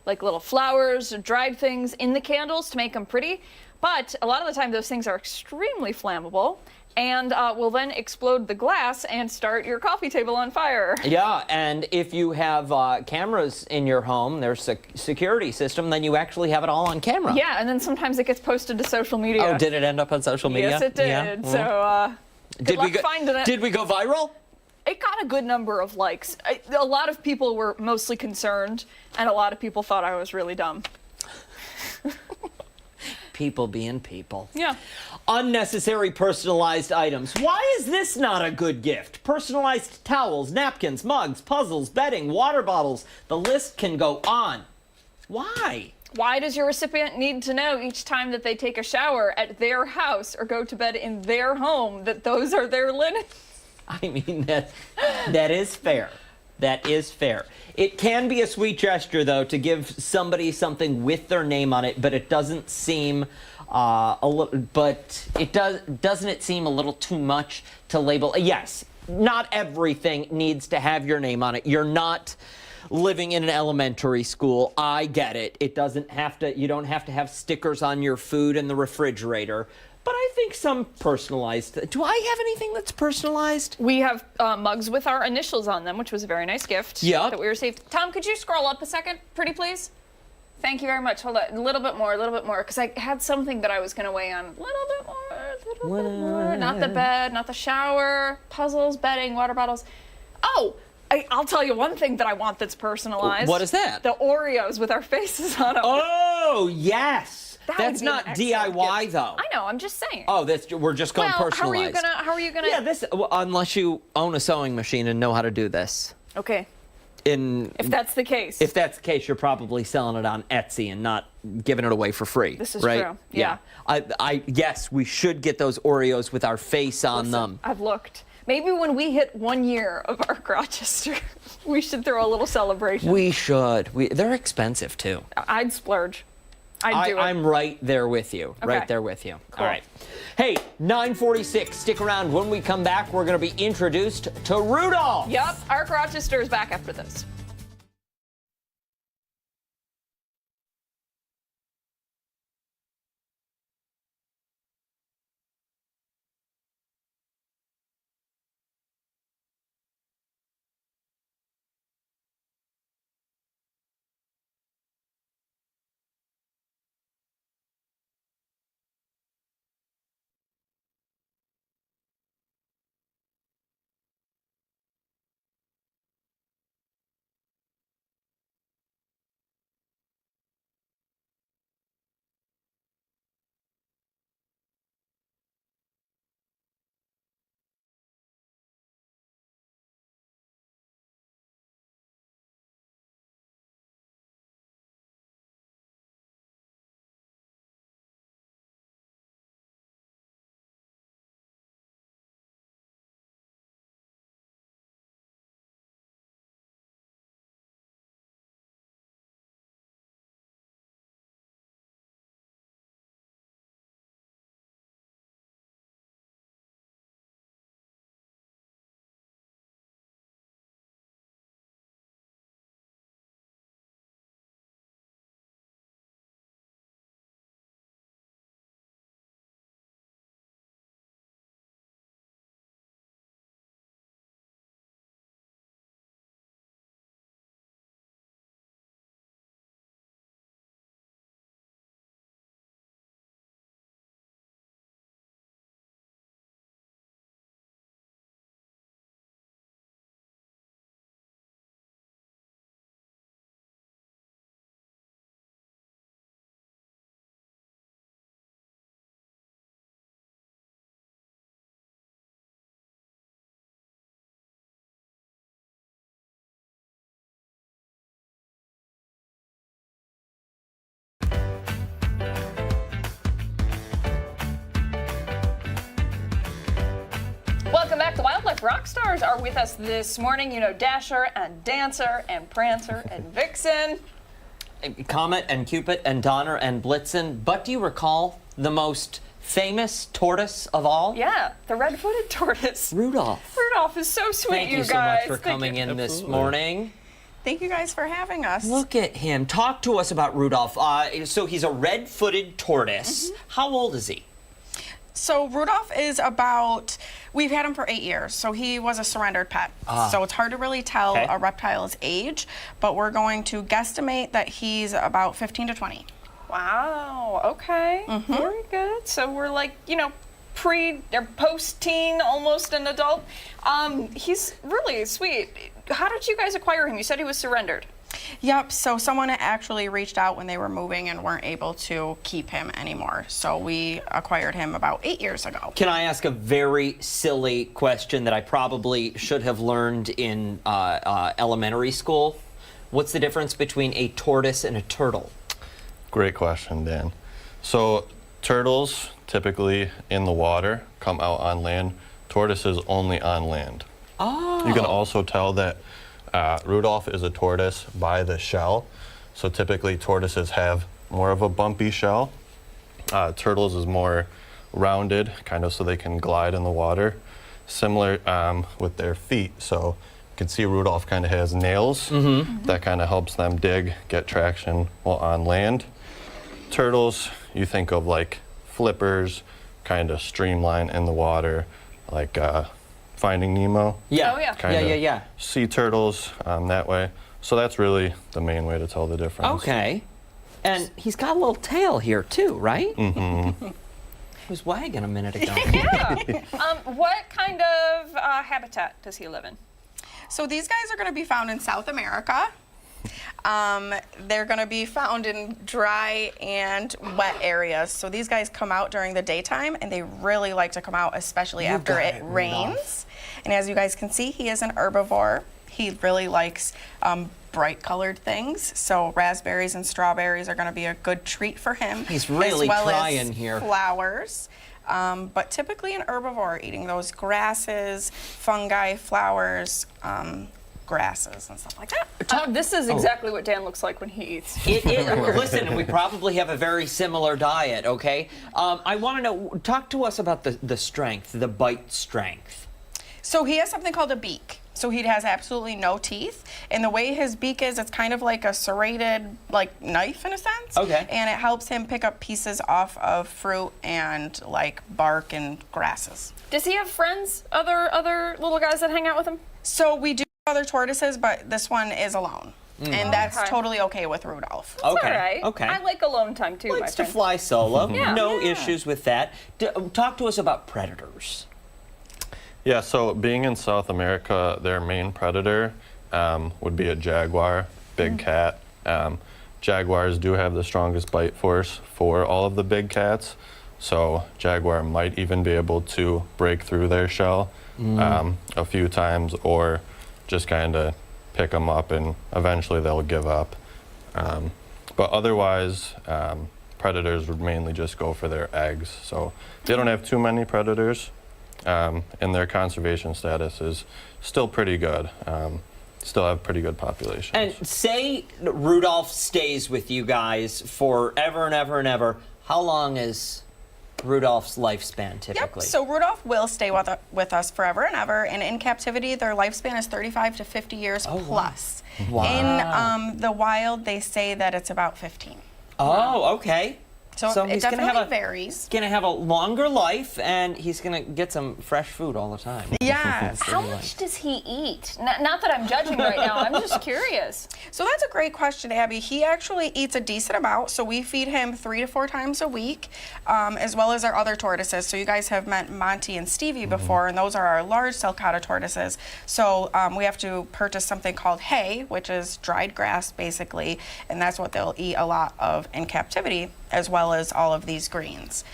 like little flowers or dried things in the candles to make them pretty, but a lot of the time those things are extremely flammable and will then explode the glass and start your coffee table on fire. Yeah, and if you have cameras in your home, there's a security system, then you actually have it all on camera. Yeah, and then sometimes it gets posted to social media. Oh, did it end up on social media? Yes, it did. Yeah. So, good luck finding it. Did we go viral? It got a good number of likes. A lot of people were mostly concerned, and a lot of people thought I was really dumb. People being people. Yeah. Unnecessary personalized items. Why is this not a good gift? Personalized towels, napkins, mugs, puzzles, bedding, water bottles. The list can go on. Why? Why does your recipient need to know each time that they take a shower at their house or go to bed in their home that those are their linens? I mean, that is fair. That is fair. It can be a sweet gesture, though, to give somebody something with their name on it, but it doesn't seem doesn't it seem a little too much to label? Yes, not everything needs to have your name on it. You're not living in an elementary school. I get it. It doesn't have to. You don't have to have stickers on your food in the refrigerator. But I think some personalized. Do I have anything that's personalized? We have mugs with our initials on them, which was a very nice gift that we received. Tom, could you scroll up a second, pretty please? Thank you very much. Hold on, a little bit more, because I had something that I was going to weigh on. A little bit more. Not the bed, not the shower, puzzles, bedding, water bottles. Oh, I'll tell you one thing that I want that's personalized. What is that? The Oreos with our faces on them. Oh, yes. That's would be not an DIY, gift. though. I know, I'm just saying. Oh, we're just going personalized. How are you gonna? Yeah, unless you own a sewing machine and know how to do this. Okay. If that's the case. If that's the case, you're probably selling it on Etsy and not giving it away for free. This is right? true. Yeah. Yes, we should get those Oreos with our face on them. I've looked. Maybe when we hit 1 year of ARC Rochester, we should throw a little celebration. We should. They're expensive too. I'd splurge. I'd do it. I'm right there with you. Okay. Right there with you. Cool. All right. Hey, 9:46. Stick around. When we come back, we're going to be introduced to Rudolph. Yep. ARC Rochester is back after this. fact, the Wildlife Rock Stars are with us this morning. You know, Dasher and Dancer and Prancer and Vixen. Comet and Cupid and Donner and Blitzen. But do you recall the most famous tortoise of all? Yeah, the red-footed tortoise. Rudolph. Rudolph is so sweet, Thank you guys. so much for Thank coming you. in this morning. Thank you guys for having us. Look at him. Talk to us about Rudolph. So he's a red-footed tortoise. How old is he? So Rudolph is we've had him for 8 years, so he was a surrendered pet. So it's hard to really tell a reptile's age, but we're going to guesstimate that he's about 15 to 20. Wow, okay, very good. So we're like, you know, pre or post-teen, almost an adult. He's really sweet. How did you guys acquire him? You said he was surrendered. Yep, so someone actually reached out when they were moving and weren't able to keep him anymore. So we acquired him about 8 years ago. Can I ask a very silly question that I probably should have learned in elementary school? What's the difference between a tortoise and a turtle? Great question, Dan. So turtles typically in the water come out on land. Tortoises only on land. Oh. You can also tell that Rudolph is a tortoise by the shell. So typically tortoises have more of a bumpy shell. Turtles is more rounded, kind of so they can glide in the water. Similar with their feet. So you can see Rudolph kind of has nails. That kind of helps them dig, get traction while on land. Turtles, you think of like flippers, kind of streamline in the water, like Finding Nemo. Yeah. Oh, yeah. Yeah. Sea turtles that way. So that's really the main way to tell the difference. Okay. And he's got a little tail here too, right? Mm-hmm. He was wagging a minute ago. Yeah. What kind of habitat does he live in? So these guys are going to be found in South America. They're going to be found in dry and wet areas. So these guys come out during the daytime, and they really like to come out, especially after it rains. And as you guys can see, he is an herbivore. He really likes bright colored things. So raspberries and strawberries are going to be a good treat for him. He's really as well trying as here. Flowers. But typically an herbivore, eating those grasses, fungi, flowers, grasses and stuff like that. This is exactly what Dan looks like when he eats. Listen, we probably have a very similar diet, okay? I want to know, talk to us about the strength, the bite strength. So he has something called a beak. So he has absolutely no teeth. And the way his beak is, it's kind of like a serrated like knife in a sense. Okay. And it helps him pick up pieces off of fruit and like bark and grasses. Does he have friends, other little guys that hang out with him? So we do have other tortoises, but this one is alone. And that's totally okay with Rudolph. That's all right. Okay. I like alone time too, my Likes to friend. fly solo. Yeah. No Yeah. issues with that. Talk to us about predators. Yeah, so being in South America, their main predator would be a jaguar, big cat. Jaguars do have the strongest bite force for all of the big cats. So jaguar might even be able to break through their shell a few times, or just kind of pick them up and eventually they'll give up. But otherwise, predators would mainly just go for their eggs. So they don't have too many predators, and their conservation status is still pretty good. Still have pretty good populations. And say Rudolph stays with you guys forever and ever and ever. How long is Rudolph's lifespan typically? Yep, so Rudolph will stay with us forever and ever, and in captivity, their lifespan is 35 to 50 years plus. Wow. In the wild, they say that it's about 15. Oh, okay. So it he's gonna definitely have varies. Gonna have a longer life, and he's gonna get some fresh food all the time. Yes. How much does he eat? Not that I'm judging right now. I'm just curious. So that's a great question, Abby. He actually eats a decent amount. So we feed him 3 to 4 times a week, as well as our other tortoises. So you guys have met Monty and Stevie before, and those are our large sulcata tortoises. So we have to purchase something called hay, which is dried grass, basically, and that's what they'll eat a lot of in captivity, as well as all of these greens.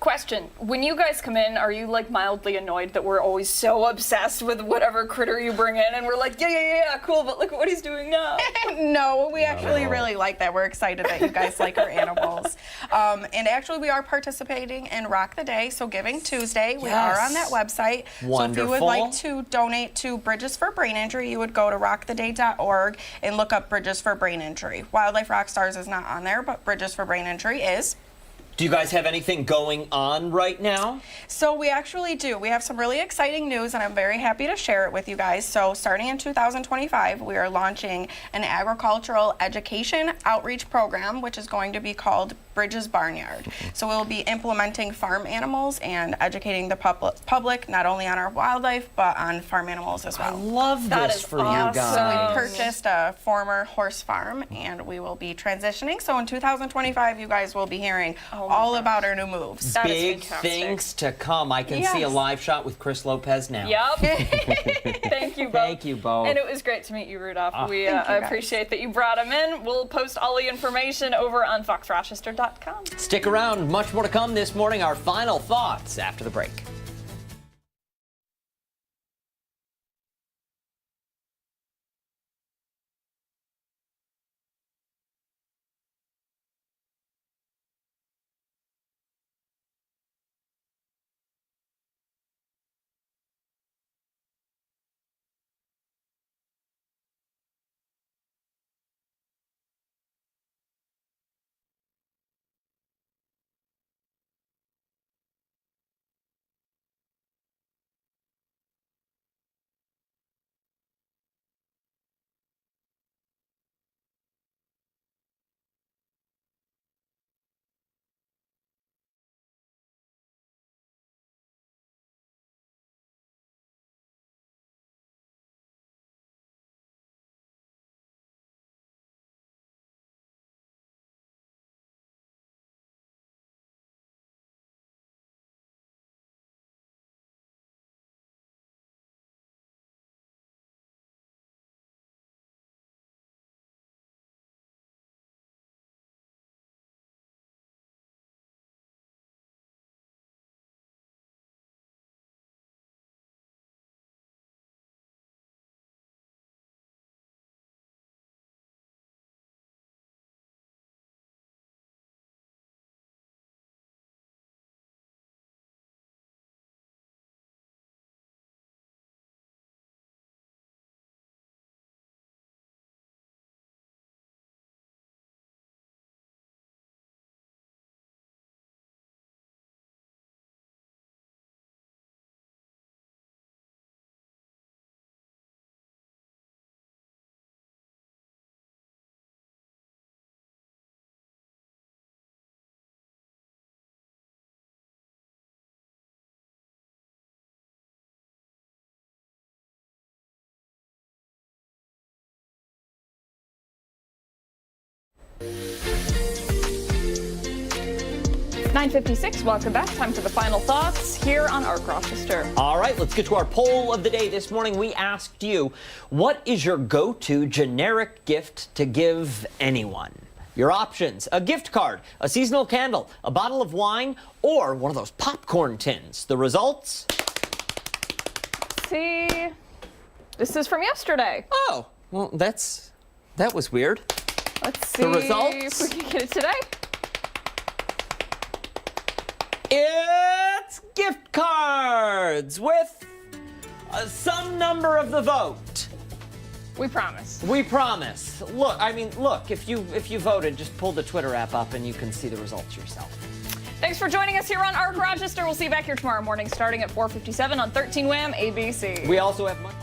Question, when you guys come in, are you like mildly annoyed that we're always so obsessed with whatever critter you bring in and we're like, yeah, cool, but look at what he's doing now? No, we actually really like that. We're excited that you guys like our animals. And actually we are participating in Rock the Day, so Giving Tuesday. We are on that website. Wonderful. So if you would like to donate to Bridges for Brain Injury, you would go to rocktheday.org and look up Bridges for Brain Injury. Wildlife Rockstars is not on there, but Bridges for Brain Injury is. Do you guys have anything going on right now? So we actually do. We have some really exciting news, and I'm very happy to share it with you guys. So starting in 2025, we are launching an agricultural education outreach program, which is going to be called Bridges Barnyard. So we'll be implementing farm animals and educating the public not only on our wildlife, but on farm animals as well. I love this for you guys. So we purchased a former horse farm, and we will be transitioning. So in 2025, you guys will be hearing all about our new moves. Big things to come. I can see a live shot with Chris Lopez now. Yep. Thank you both. Thank you both. And it was great to meet you, Rudolph. We appreciate that you brought him in. We'll post all the information over on foxrochester.com. Stick around. Much more to come this morning. Our final thoughts after the break. (9:56). Welcome back. Time for the final thoughts here on Arc Rochester. All right, let's get to our poll of the day. This morning we asked you, what is your go-to generic gift to give anyone? Your options: a gift card, a seasonal candle, a bottle of wine, or one of those popcorn tins. The results? See, this is from yesterday. Oh, well, that was weird. Let's see the results. if we can get it today. It's gift cards with some number of the vote. We promise. We promise. Look, if you voted, just pull the Twitter app up and you can see the results yourself. Thanks for joining us here on Arc Rochester. We'll see you back here tomorrow morning starting at 4:57 on 13 WHAM ABC. We also have much